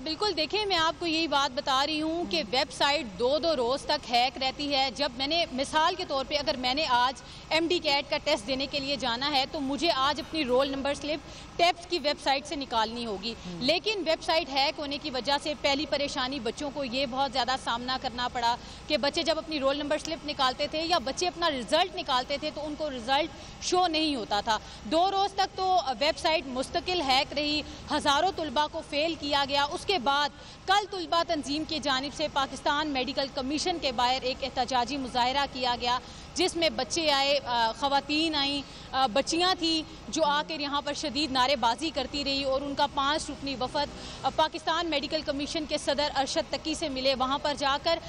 बिल्कुल, देखिए मैं आपको यही बात बता रही हूँ कि वेबसाइट 2-2 रोज़ तक हैक रहती है। जब मैंने मिसाल के तौर पे अगर मैंने आज MD कैट का टेस्ट देने के लिए जाना है तो मुझे आज अपनी रोल नंबर स्लिप टेप्स की वेबसाइट से निकालनी होगी, लेकिन वेबसाइट हैक होने की वजह से पहली परेशानी बच्चों को ये बहुत ज़्यादा सामना करना पड़ा कि बच्चे जब अपनी रोल नंबर स्लिप निकालते थे या बच्चे अपना रिज़ल्ट निकालते थे तो उनको रिज़ल्ट शो नहीं होता था। 2 रोज़ तक तो वेबसाइट मुस्तकिल हैक रही, हज़ारों तुलबा को फेल किया गया। उसके बाद कल तुलबा तंजीम की जानिब से पाकिस्तान मेडिकल कमीशन के बाहर एक एहतजाजी मुजाहरा किया गया जिसमें बच्चे आए, ख़वातीन आई, बच्चियाँ थी जो आकर यहाँ पर शदीद नारेबाजी करती रही और उनका 5 रुकनी वफद पाकिस्तान मेडिकल कमीशन के सदर अरशद तकी से मिले। वहाँ पर जाकर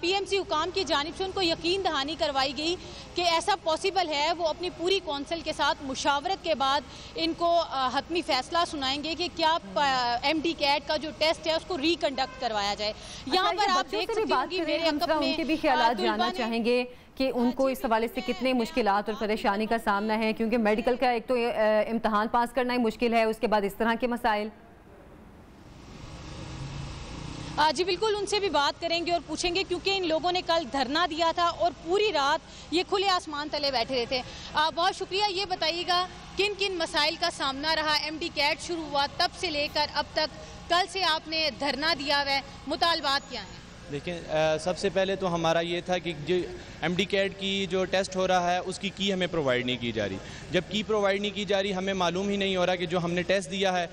PMC हुकाम की जानिब से उनको यकीन दहानी करवाई गई कि ऐसा पॉसिबल है। वो अपनी पूरी कौंसिल के साथ मुशावरत के बाद इनको हतमी फ़ैसला सुनाएंगे कि क्या MD कैट का जो टेस्ट है उसको रिकंडक्ट करवाया जाए। यहाँ पर आप देख सकते हैं कि मेरे अकब में उनके भी ख्यालात जानना चाहेंगे कि उनको इस हवाले से कितने मुश्किलात और परेशानी का सामना है, क्योंकि मेडिकल का एक तो इम्तहान पास करना ही मुश्किल है, उसके बाद इस तरह के मसाइल। जी बिल्कुल, उनसे भी बात करेंगे और पूछेंगे क्योंकि इन लोगों ने कल धरना दिया था और पूरी रात ये खुले आसमान तले बैठे रहे थे। बहुत शुक्रिया। ये बताइएगा किन किन मसाइल का सामना रहा? MD कैट शुरू हुआ तब से लेकर अब तक, कल से आपने धरना दिया हुआ है, मुतालबात क्या हैं? देखिए, सबसे पहले तो हमारा ये था कि जो MD कैट की जो टेस्ट हो रहा है उसकी की हमें प्रोवाइड नहीं की जा रही। जब की प्रोवाइड नहीं की जा रही हमें मालूम ही नहीं हो रहा कि जो हमने टेस्ट दिया है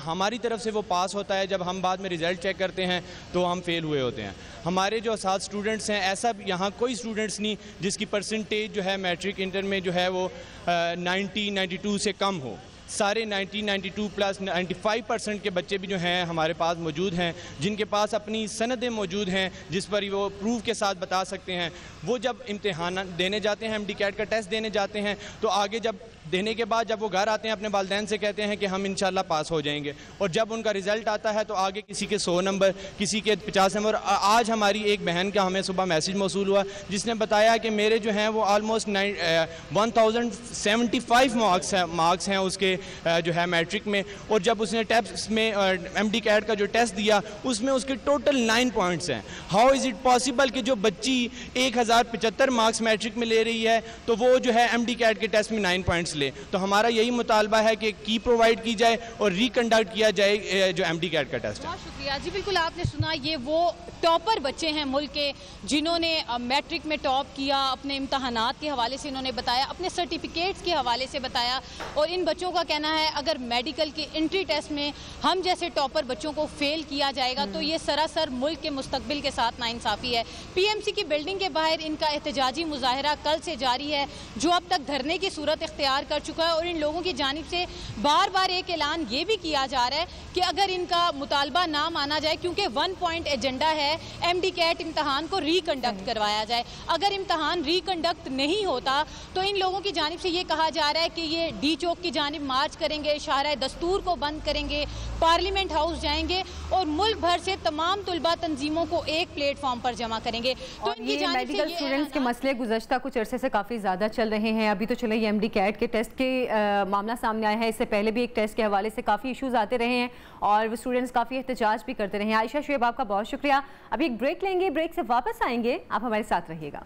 हमारी तरफ से वो पास होता है, जब हम बाद में रिज़ल्ट चेक करते हैं तो हम फेल हुए होते हैं। हमारे जो 7 स्टूडेंट्स हैं, ऐसा यहाँ कोई स्टूडेंट्स नहीं जिसकी परसेंटेज जो है मैट्रिक इंटर में जो है वो 90-92 से कम हो। सारे 92 प्लस 95% के बच्चे भी जो हैं हमारे पास मौजूद हैं, जिनके पास अपनी सनदें मौजूद हैं जिस पर वो प्रूफ के साथ बता सकते हैं। वो जब इम्तिहान देने जाते हैं, MD-CAT का टेस्ट देने जाते हैं, तो आगे जब देने के बाद जब वो घर आते हैं अपने वालिदैन से कहते हैं कि हम इंशाल्लाह पास हो जाएंगे, और जब उनका रिज़ल्ट आता है तो आगे किसी के 100 नंबर, किसी के 50 नंबर। आज हमारी एक बहन का हमें सुबह मैसेज मौसूल हुआ जिसने बताया कि मेरे जो हैं वो ऑलमोस्ट 1075 मार्क्स हैं उसके जो है मैट्रिक में, और जब उसने टेस्ट में MD-CAT का जो टेस्ट दिया उसमें उसके टोटल 9 पॉइंट्स हैं। हाउ इज़ इट पॉसिबल कि जो बच्ची 1075 मार्क्स मैट्रिक में ले रही है तो वो जो है MD-CAT के टेस्ट में 9 पॉइंट्स ले। तो हमारा यही मुतालबा है कि की प्रोवाइड की जाए और रिकंडक्ट किया जाए जो MD-CAT का टेस्ट है। बहुत शुक्रिया जी। बिल्कुल आपने सुना, ये वो टॉपर बच्चे हैं मुल्क के जिन्होंने मैट्रिक में टॉप किया, अपने इम्तहानात के हवाले से इन्होंने बताया, अपने सर्टिफिकेट्स के हवाले से बताया, और इन बच्चों का कहना है अगर मेडिकल के एंट्री टेस्ट में हम जैसे टॉपर बच्चों को फेल किया जाएगा तो ये सरासर मुल्क के मुस्तकबिल के साथ नाइंसाफ़ी है। PMC की बिल्डिंग के बाहर इनका एहतजाजी मुजाहरा कल से जारी है, जो अब तक धरने की सूरत इख्तियार कर चुका है, और इन लोगों की जानिब से बार बार एक ऐलान ये भी किया जा रहा है कि अगर इनका मुतालबा ना माना जाए, क्योंकि 1 पॉइंट एजेंडा है, MD-CAT इम्तहान को रिकंडक्ट करवाया जाए। अगर इम्तहान रिकंडक्ट नहीं होता तो इन लोगों की जानिब से ये कहा जा रहा है कि ये D चौक की जानिब मार्च करेंगे, शाहराह दस्तूर को बंद करेंगे, पार्लियामेंट हाउस जाएंगे और मुल्क भर से तमाम तुलबा तंजीमों को एक प्लेटफॉर्म पर जमा करेंगे। तो इनकी जानिब से स्टूडेंट्स के मसले गुज़श्ता कुछ अरसे से काफ़ी ज़्यादा चल रहे हैं। अभी तो चले ये MD-CAT के टेस्ट के मामला सामने आया है, इससे पहले भी एक टेस्ट के हवाले से काफ़ी इशूज़ आते रहे हैं और वो स्टूडेंट्स काफ़ी एहतजाज भी करते रहे हैं। आयशा शुएब आपका बहुत शुक्रिया। अभी एक ब्रेक लेंगे, ब्रेक से वापस आएंगे, आप हमारे साथ रहिएगा।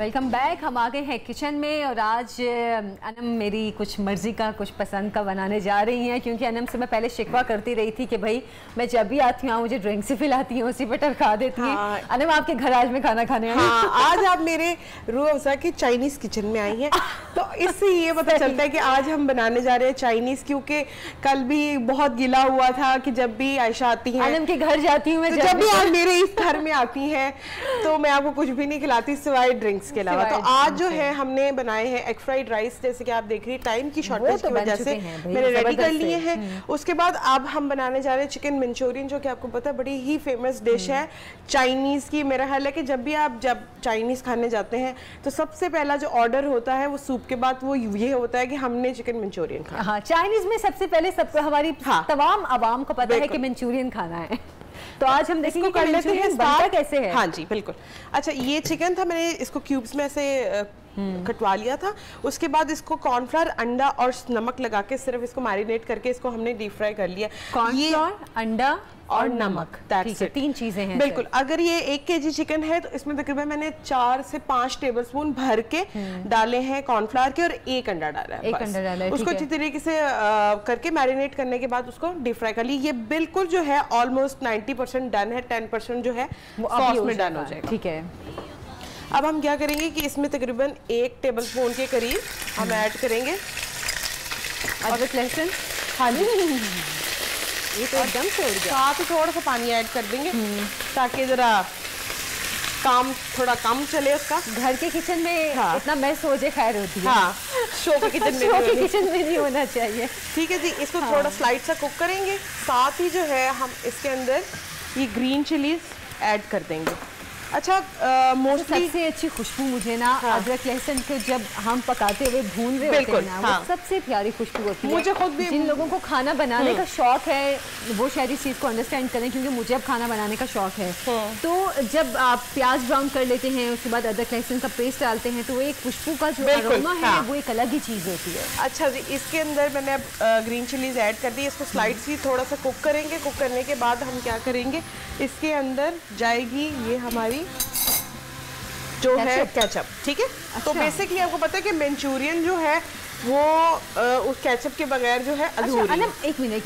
Welcome back. हम आ गए हैं किचन में और आज अनम मेरी कुछ मर्ज़ी का कुछ पसंद का बनाने जा रही हैं, क्योंकि अनम से मैं पहले शिकवा करती रही थी कि भाई मैं जब भी आती हूँ मुझे ड्रिंक से पिलाती हूँ, उसी पर टरका देती हैं। हाँ। अनम आपके घर आज में खाना खाने आई। हाँ, आज आप मेरे रूह अफ़ज़ा की चाइनीज़ किचन में आई हैं, तो इससे ये पता चलता है कि आज हम बनाने जा रहे हैं चाइनीज़, क्योंकि कल भी बहुत गिला हुआ था कि जब भी आयशा आती है अनम के घर जाती हूँ मैं, तो जब भी आप मेरे इस घर में आती हैं तो मैं आपको कुछ भी नहीं खिलाती सिवाय ड्रिंक्स के अलावा। तो आज जो है हमने बनाए हैं एग फ्राइड राइस, जैसे कि आप देख रही हैं टाइम की शॉर्टेज की वजह से मैंने रेडी कर लिए हैं। उसके बाद अब हम बनाने जा रहे हैं चिकन मंचूरियन, जो कि आपको पता है बड़ी ही फेमस डिश है चाइनीज की। मेरा ख्याल है कि जब भी आप चाइनीज खाने जाते हैं तो सबसे पहला जो ऑर्डर होता है वो सूप के बाद वो ये होता है कि हमने चिकन मंचूरियन खाना। हाँ, चाइनीज में सबसे पहले हमारी तमाम आवाम को पता है कि मंचूरियन खाना है, तो आज हम देखेंगे कर लेते हैं बनता कैसे है। हाँ जी बिल्कुल। अच्छा, ये चिकन था, मैंने इसको क्यूब्स में ऐसे कटवा लिया था। उसके बाद इसको कॉर्नफ्लावर, अंडा और नमक लगा के सिर्फ इसको मैरिनेट करके इसको हमने डीप फ्राई कर लिया। कॉर्नफ्लावर, अंडा और नमक, ठीक है, 3 चीजें हैं बिल्कुल। अगर ये 1 kg चिकन है तो इसमें तकरीबन मैंने 4 से 5 टेबलस्पून भर के डाले हैं कॉर्नफ्लावर के और 1 अंडा डाला है। 1 अंडा डाला है, उसको अच्छी तरीके से करके मैरिनेट करने के बाद उसको डीप फ्राई कर ली। ये बिल्कुल जो है ऑलमोस्ट 90% डन है, 10% जो है सॉस में डन हो जाएगा। ठीक है, अब हम क्या करेंगे कि इसमें तकरीबन 1 टेबलस्पून के करीब हम ऐड करेंगे अदरक लहसुन। हाँ जी, ये तो एकदम से उड़ गया। साथ ही थोड़ा सा पानी ऐड कर देंगे ताकि जरा काम थोड़ा कम चले उसका। घर के किचन में हाँ। इतना मैस हो जाए खैर होती है। हाँ, शो के किचन में नहीं होना चाहिए। ठीक है जी, इसको हाँ। थोड़ा स्लाइड सा कुक करेंगे। साथ ही जो है हम इसके अंदर ये ग्रीन चिलीज ऐड कर देंगे। अच्छा, मोस्टली सबसे अच्छी खुशबू मुझे ना अदरक लहसुन को जब हम पकाते हुए भून रहे होते हैं ना, वो सबसे प्यारी खुशबू होती है। मुझे खुद भी, जिन लोगों को खाना बनाने का शौक है वो शायद इस चीज़ को अंडरस्टैंड करें, क्योंकि मुझे अब खाना बनाने का शौक है। तो जब आप प्याज ब्राउन कर लेते हैं, उसके बाद अदरक लहसुन का पेस्ट डालते हैं, तो वो एक खुशबू का जो अरोमा है वो एक अलग ही चीज़ होती है। अच्छा जी, इसके अंदर मैंने अब ग्रीन चिलीज ऐड कर दी। इसको स्लाइड सी थोड़ा सा कुक करेंगे। कुक करने के बाद हम क्या करेंगे, इसके अंदर जाएगी ये हमारी जो है केचप। ठीक है, तो बेसिकली आपको पता है कि मंचूरियन जो है वो उस केचप के बगैर जो है अधूरी है। एक मिनट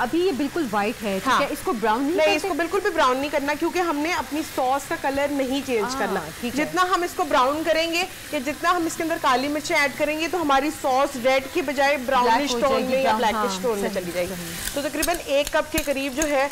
अभी ये बिल्कुल व्हाइट है, ठीक है, इसको ब्राउन नहीं, इसको बिल्कुल भी ब्राउन नहीं करना, क्योंकि हमने अपनी सॉस का कलर नहीं चेंज करना। जितना हम इसको ब्राउन करेंगे या जितना हम इसके अंदर काली मिर्चें ऐड करेंगे तो हमारी सॉस रेड की बजाय ब्राउनिश टोन में या ब्लैकिश टोन में चली जाएगी। तो तकरीबन 1 कप के करीब जो है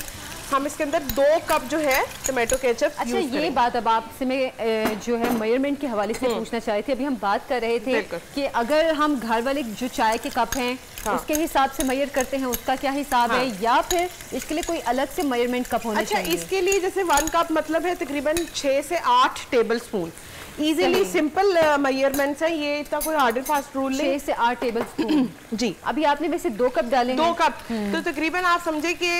हम इसके अंदर 2 कप जो है टमाटो केचप अच्छा, ये बात अब आपसे मैं जो है मेजरमेंट के हवाले से पूछना चाह रही थी। अभी हम बात कर रहे थे कि अगर हम घर वाले जो चाय के कप हैं उसके हिसाब से मेजर करते हैं, उसका क्या हिसाब है, या फिर इसके लिए कोई अलग से मेजरमेंट कप होने चाहिए? अच्छा, इसके लिए जैसे 1 कप मतलब है तकरीबन 6 से 8 table spoon. Easily simple measurements है, ये इतना कोई हार्ड एंड फास्ट रूल नहीं। 6 से 8 टेबल स्पून जी। अभी आपने वैसे 2 कप डाले हैं। 2 कप तो तकरीबन आप समझे कि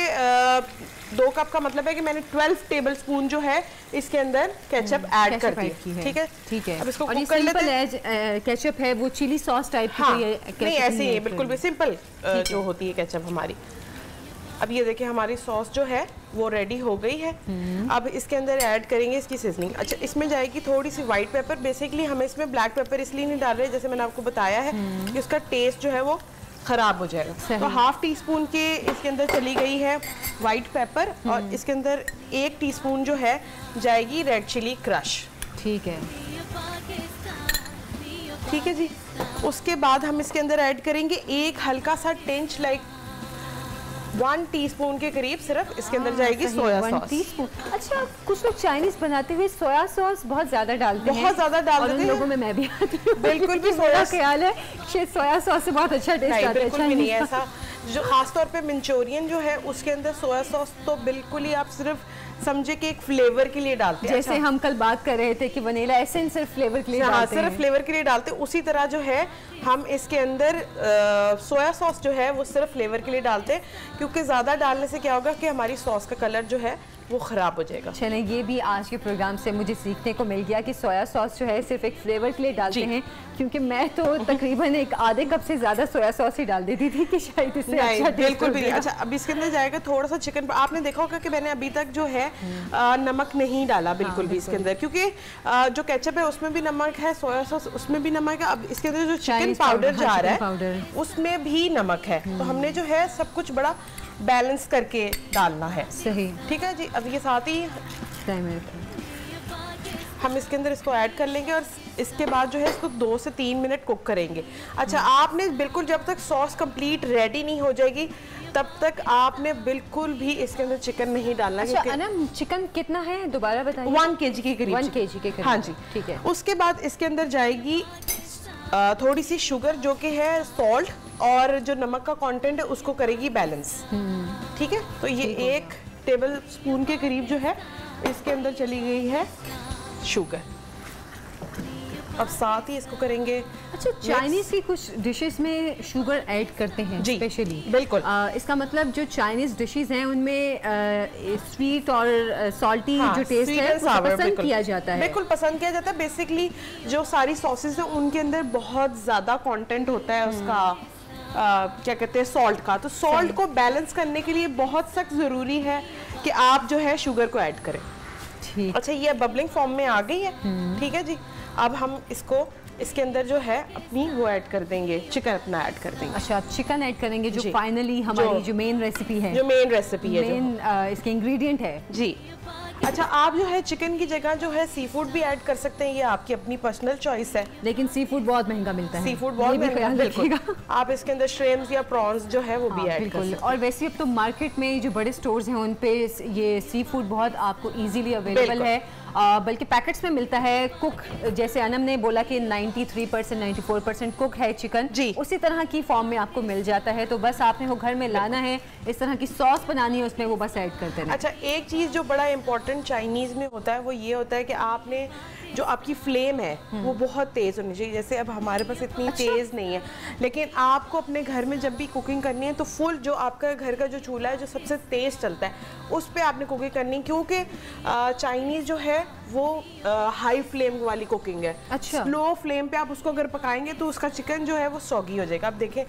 2 कप का मतलब है कि मैंने 12 टेबल स्पून जो है इसके अंदर केचप ऐड कर दी। ठीक है, ठीक है। अब इसको कुक कर लेते हैं। केचप है वो चिली सॉस टाइप की? नहीं, ऐसे ही बिल्कुल भी सिंपल जो होती है केचप हमारी। अब ये देखिए हमारी सॉस जो है वो रेडी हो गई है। अब इसके अंदर ऐड करेंगे इसकी सीजनिंग। अच्छा, इसमें जाएगी थोड़ी सी वाइट पेपर। बेसिकली हम इसमें ब्लैक पेपर इसलिए नहीं डाल रहे, जैसे मैंने आपको बताया है कि उसका टेस्ट जो है वो खराब हो जाएगा। तो ½ टीस्पून के इसके अंदर चली गई है वाइट पेपर, और इसके अंदर 1 टीस्पून जो है जाएगी रेड चिली क्रश। ठीक है, ठीक है जी। उसके बाद हम इसके अंदर ऐड करेंगे एक हल्का सा टिंच लाइक 1 टीस्पून के करीब सिर्फ इसके अंदर जाएगी सोया सॉस। अच्छा, कुछ लोग चाइनीज बनाते हुए सोया सॉस बहुत ज्यादा डालते हैं। बहुत ज्यादा डालते हैं। उन लोगों में मैं भी आती हूँ। बिल्कुल भी सोया ख्याल है शायद सोया सॉस से बहुत अच्छा टेस्ट आता है। बिल्कुल भी नहीं ऐसा। जो खासतौर पे मंचूरियन जो है उसके अंदर सोया सॉस तो बिल्कुल ही आप सिर्फ समझे कि एक फ्लेवर के लिए डालते हैं। जैसे हम कल बात कर रहे थे कि वनीला एसेंस सिर्फ फ्लेवर के लिए डालते हैं। सिर्फ फ्लेवर के लिए डालते हैं, उसी तरह जो है हम इसके अंदर सोया सॉस जो है वो सिर्फ फ्लेवर के लिए डालते हैं, क्योंकि ज़्यादा डालने से क्या होगा कि हमारी सॉस का कलर जो है वो ख़राब हो जाएगा। चलें, ये भी आज के प्रोग्राम से मुझे सीखने को मिल गया कि सोया सॉस जो है सिर्फ एक फ्लेवर के लिए डालते हैं, क्योंकि मैं तो तकरीबन एक आधे कप से ज़्यादा सोया सॉस ही डाल देती थी कि शायद इससे अच्छा बिल्कुल भी। अच्छा, अब इसके अंदर जाएगा थोड़ा सा चिकन। आपने देखा होगा कि मैंने अभी तक जो है नमक नहीं डाला बिल्कुल भी इसके अंदर, क्योंकि जो केचप है उसमें भी नमक है, सोया सॉस उसमें भी नमक है। अब इसके अंदर जो चिकन पाउडर जा रहा है उसमें भी नमक है, तो हमने जो है सब कुछ बड़ा बैलेंस करके डालना है। सही, ठीक है जी। अब ये साथ ही हम इसके अंदर इसको ऐड कर लेंगे और इसके बाद जो है इसको 2 से 3 मिनट कुक करेंगे। अच्छा, आपने बिल्कुल जब तक सॉस कंप्लीट रेडी नहीं हो जाएगी तब तक आपने बिल्कुल भी इसके अंदर चिकन नहीं डालना। अच्छा, अनम चिकन कितना है दोबारा बताइए? 1 kg के करीब। 1 kg के करीब। हाँ जी, ठीक है। उसके बाद इसके अंदर जाएगी थोड़ी सी शुगर जो कि है सॉल्ट, और जो नमक का कंटेंट है उसको करेगी बैलेंस। ठीक है, तो ये 1 टेबल स्पून के करीब जो है इसके अंदर चली गई है शुगर। अब साथ ही इसको करेंगे। अच्छा, चाइनीज की कुछ डिशेस में शुगर ऐड करते हैं स्पेशली? बिल्कुल। इसका मतलब जो चाइनीज डिशेस हैं उनमें स्वीट और सॉल्टी जो टेस्ट है वो पसंद किया जाता है। बिल्कुल पसंद किया जाता है। बेसिकली जो सारी सॉसेस हैं उनके अंदर बहुत ज़्यादा कंटेंट होता है उसका क्या कहते हैं सॉल्ट का। तो सॉल्ट को बैलेंस करने के लिए बहुत सख्त ज़रूरी है कि आप जो है शुगर को ऐड करें। ठीक। अच्छा, ये बबलिंग फॉर्म में आ गई है। ठीक है जी। अब हम इसको इसके अंदर जो है अपनी वो ऐड कर देंगे, चिकन अपना ऐड कर देंगे। अच्छा, चिकन ऐड करेंगे जो फाइनली हमारी जो मेन रेसिपी है, जो मेन रेसिपी है, मेन इसके इंग्रेडिएंट है जी। अच्छा, आप जो है चिकन की जगह जो है सी फूड भी ऐड कर सकते हैं, ये आपकी अपनी पर्सनल चॉइस है। लेकिन सी फूड बहुत महंगा मिलता है। सी फूड बहुत महंगा, बिल्कुल। आप इसके अंदर श्रिम्प्स या प्रॉन्स जो है वो भी ऐड कर सकते हैं। और वैसे अब तो मार्केट में जो बड़े स्टोर्स हैं उन पे ये सी फूड बहुत आपको इजीली अवेलेबल है, बल्कि पैकेट्स में मिलता है कुक। जैसे अनम ने बोला कि 93% 94% कुक है चिकन जी, उसी तरह की फॉर्म में आपको मिल जाता है। तो बस आपने वो घर में लाना है, इस तरह की सॉस बनानी है, उसमें वो बस ऐड कर देना। अच्छा, एक चीज़ जो बड़ा इंपॉर्टेंट चाइनीज़ में होता है वो ये होता है कि आपने जो आपकी फ्लेम है वो बहुत तेज़ होनी चाहिए। जैसे अब हमारे पास इतनी तेज़ नहीं है, लेकिन आपको अपने घर में जब भी कुकिंग करनी है तो फुल जो आपका घर का जो चूल्हा है जो सबसे तेज़ चलता है उस पर आपने कुकिंग करनी है, क्योंकि चाइनीज़ जो है वो हाई फ्लेम वाली कुकिंग है। अच्छा। स्लो फ्लेम पे आप उसको अगर पकाएंगे तो उसका चिकन जो है वो सॉगी हो जाएगा। अब देखें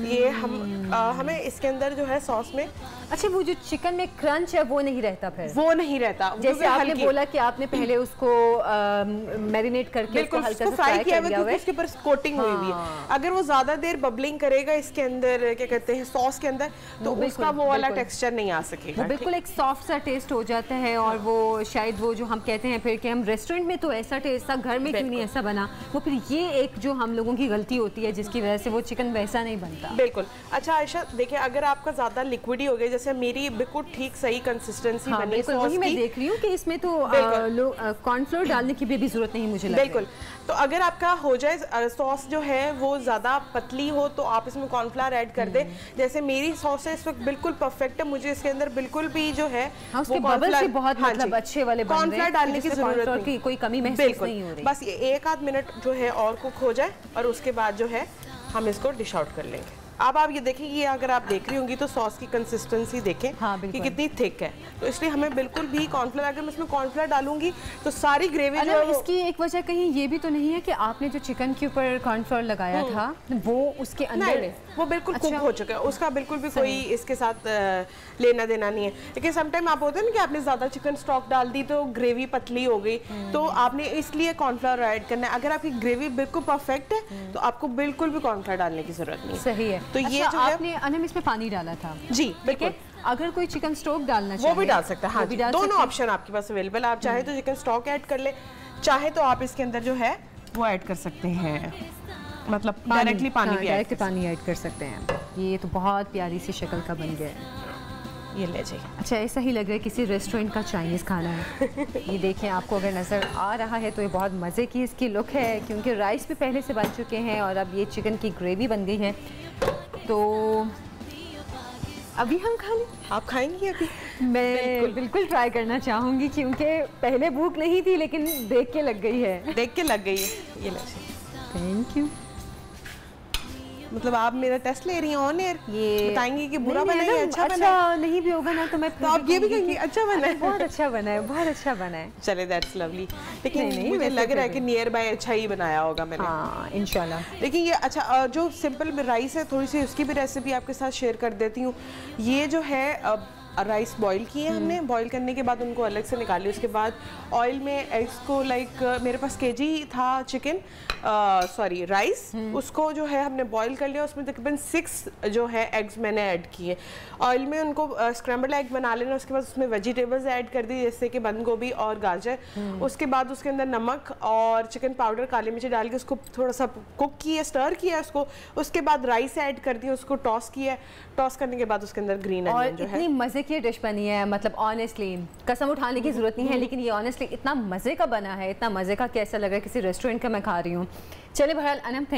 ये हमें इसके अंदर जो है सॉस में, अच्छा, वो जो चिकन में क्रंच है वो नहीं रहता, फिर वो नहीं रहता। जैसे आपने बोला कि आपने पहले उसको मैरिनेट करके उसको हल्का सा फ्राई किया हुआ है, उसके ऊपर कोटिंग हुई हुई है। अगर वो ज्यादा देर बबलिंग करेगा इसके अंदर क्या कहते हैं सॉस के अंदर, तो उसका वो वाला टेक्सचर नहीं आ सकेगा। बिल्कुल एक सॉफ्ट सा टेस्ट हो जाता है, और वो शायद वो जो हम कहते हैं फिर कि हम रेस्टोरेंट में तो ऐसा टेस्ट था, घर में क्यों नहीं ऐसा बना, वो फिर ये एक जो हम लोगों की गलती होती है जिसकी वजह से वो चिकन वैसा नहीं बनता। बिल्कुल। अच्छा आयशा देखिए, अगर आपका ज़्यादा लिक्विडी हो गया, जैसे मेरी बिल्कुल ठीक सही कंसिस्टेंसी बनी सॉस की, वही मैं देख रही हूँ कि इसमें तो कॉर्नफ्लोर डालने की भी जरूरत नहीं मुझे लग रही है। बिल्कुल। तो अगर आपका हो जाए सॉस जो है वो ज़्यादा पतली हो तो आप इसमें कॉर्नफ्लावर ऐड कर दें। जैसे मेरी सॉस है इस वक्त बिल्कुल परफेक्ट है, मुझे इसके अंदर बिल्कुल भी जो है वो बबल्स बहुत मतलब अच्छे वाले बन रहे हैं, कॉर्नफ्लावर डालने की जरूरत नहीं, कोई कमी महसूस नहीं हो रही। बस ये 1-8 मिनट जो है और कुक हो जाए और उसके बाद जो है हम इसको डिश आउट कर लेंगे। अब आप ये देखें, ये अगर आप देख रही होंगी तो सॉस की कंसिस्टेंसी देखें कि कितनी थिक है, तो इसलिए हमें बिल्कुल भी कॉर्नफ्लावर, अगर मैं इसमें कॉर्नफ्लावर डालूंगी तो सारी ग्रेवी जो है इसकी एक वजह कहीं ये भी तो नहीं है कि आपने जो चिकन के ऊपर कॉर्नफ्लावर लगाया था वो उसके अंदर वो बिल्कुल कुक हो चुका है, उसका बिल्कुल भी कोई इसके साथ लेना देना नहीं है। लेकिन समटाइम आप होते हैं ना कि आपने ज़्यादा चिकन स्टॉक डाल दी तो ग्रेवी पतली हो गई, तो आपने इसलिए कॉर्नफ्लावर ऐड करना है। अगर आपकी ग्रेवी बिल्कुल परफेक्ट है तो आपको बिल्कुल भी कॉर्नफ्लावर डालने की जरूरत नहीं। सही है। तो ये जो आपने अनम इसमें पानी डाला था? जी बिल्कुल। अगर कोई चिकन स्टॉक डालना चाहे वो भी डाल सकता है। हाँ जी, दोनों ऑप्शन आपके पास अवेलेबल। आप चाहे तो चिकन स्टॉक ऐड कर ले, चाहे तो आप इसके अंदर जो है वो ऐड कर सकते हैं, मतलब डायरेक्टली पानी ऐड कर सकते हैं। ये तो बहुत प्यारी सी शक्ल का बन गया है, ये ले जाइए। अच्छा, ऐसा ही लग रहा है किसी रेस्टोरेंट का चाइनीज़ खाना है। ये देखें, आपको अगर नज़र आ रहा है तो ये बहुत मज़े की इसकी लुक है, क्योंकि राइस भी पहले से बन चुके हैं और अब ये चिकन की ग्रेवी बन गई है। तो अभी हम खा लें? आप खाएंगी अभी? मैं बिल्कुल ट्राई करना चाहूँगी, क्योंकि पहले भूख नहीं थी लेकिन देख के लग गई है। देख के लग गई है। ये ले। Thank you. मतलब आप मेरा टेस्ट ले रही हैं ऑन एयर, ये बताएंगी कि बुरा बना है, अच्छा बना है? नहीं भी होगा ना तो मैं तो आप ये भी कहेंगी अच्छा बना है? बहुत अच्छा बना है, बहुत अच्छा बना है। चले, दैट्स लवली। लेकिन मुझे लग रहा है कि नियर बाय अच्छा ही बनाया होगा मैंने। हाँ इंशाल्लाह। लेकिन ये अच्छा, जो सिंपल राइस है थोड़ी सी उसकी भी रेसिपी आपके साथ शेयर कर देती हूँ। ये जो है राइस बॉईल किए हमने, बॉईल करने के बाद उनको अलग से निकाली, उसके बाद ऑयल में एग्स को मेरे पास केजी था चिकन, सॉरी राइस, उसको जो है हमने बॉईल कर लिया, उसमें तकरीबन 6 जो है एग्स मैंने ऐड किए। ऑयल में उनको स्क्रैम्बल एग बना लेना, उसके बाद उसमें वेजिटेबल्स ऐड कर दी जैसे कि बंद गोभी और गाजर। उसके बाद उसके अंदर नमक और चिकन पाउडर, काली मिर्च डाल के उसको थोड़ा सा कुक किया, स्टर किया उसको। उसके बाद राइस ऐड कर दिया, उसको टॉस किया। टॉस करने के बाद उसके अंदर ग्रीन अनियन जो है। इतनी मजे की डिश बनी है, मतलब ऑनेस्टली कसम उठाने की जरूरत नहीं है, लेकिन ये ऑनेस्टली इतना मजे का बना है, इतना मजे का कैसा लग रहा है किसी रेस्टोरेंट का मैं खा रही हूँ। चले बहरहाल अनम, थैंक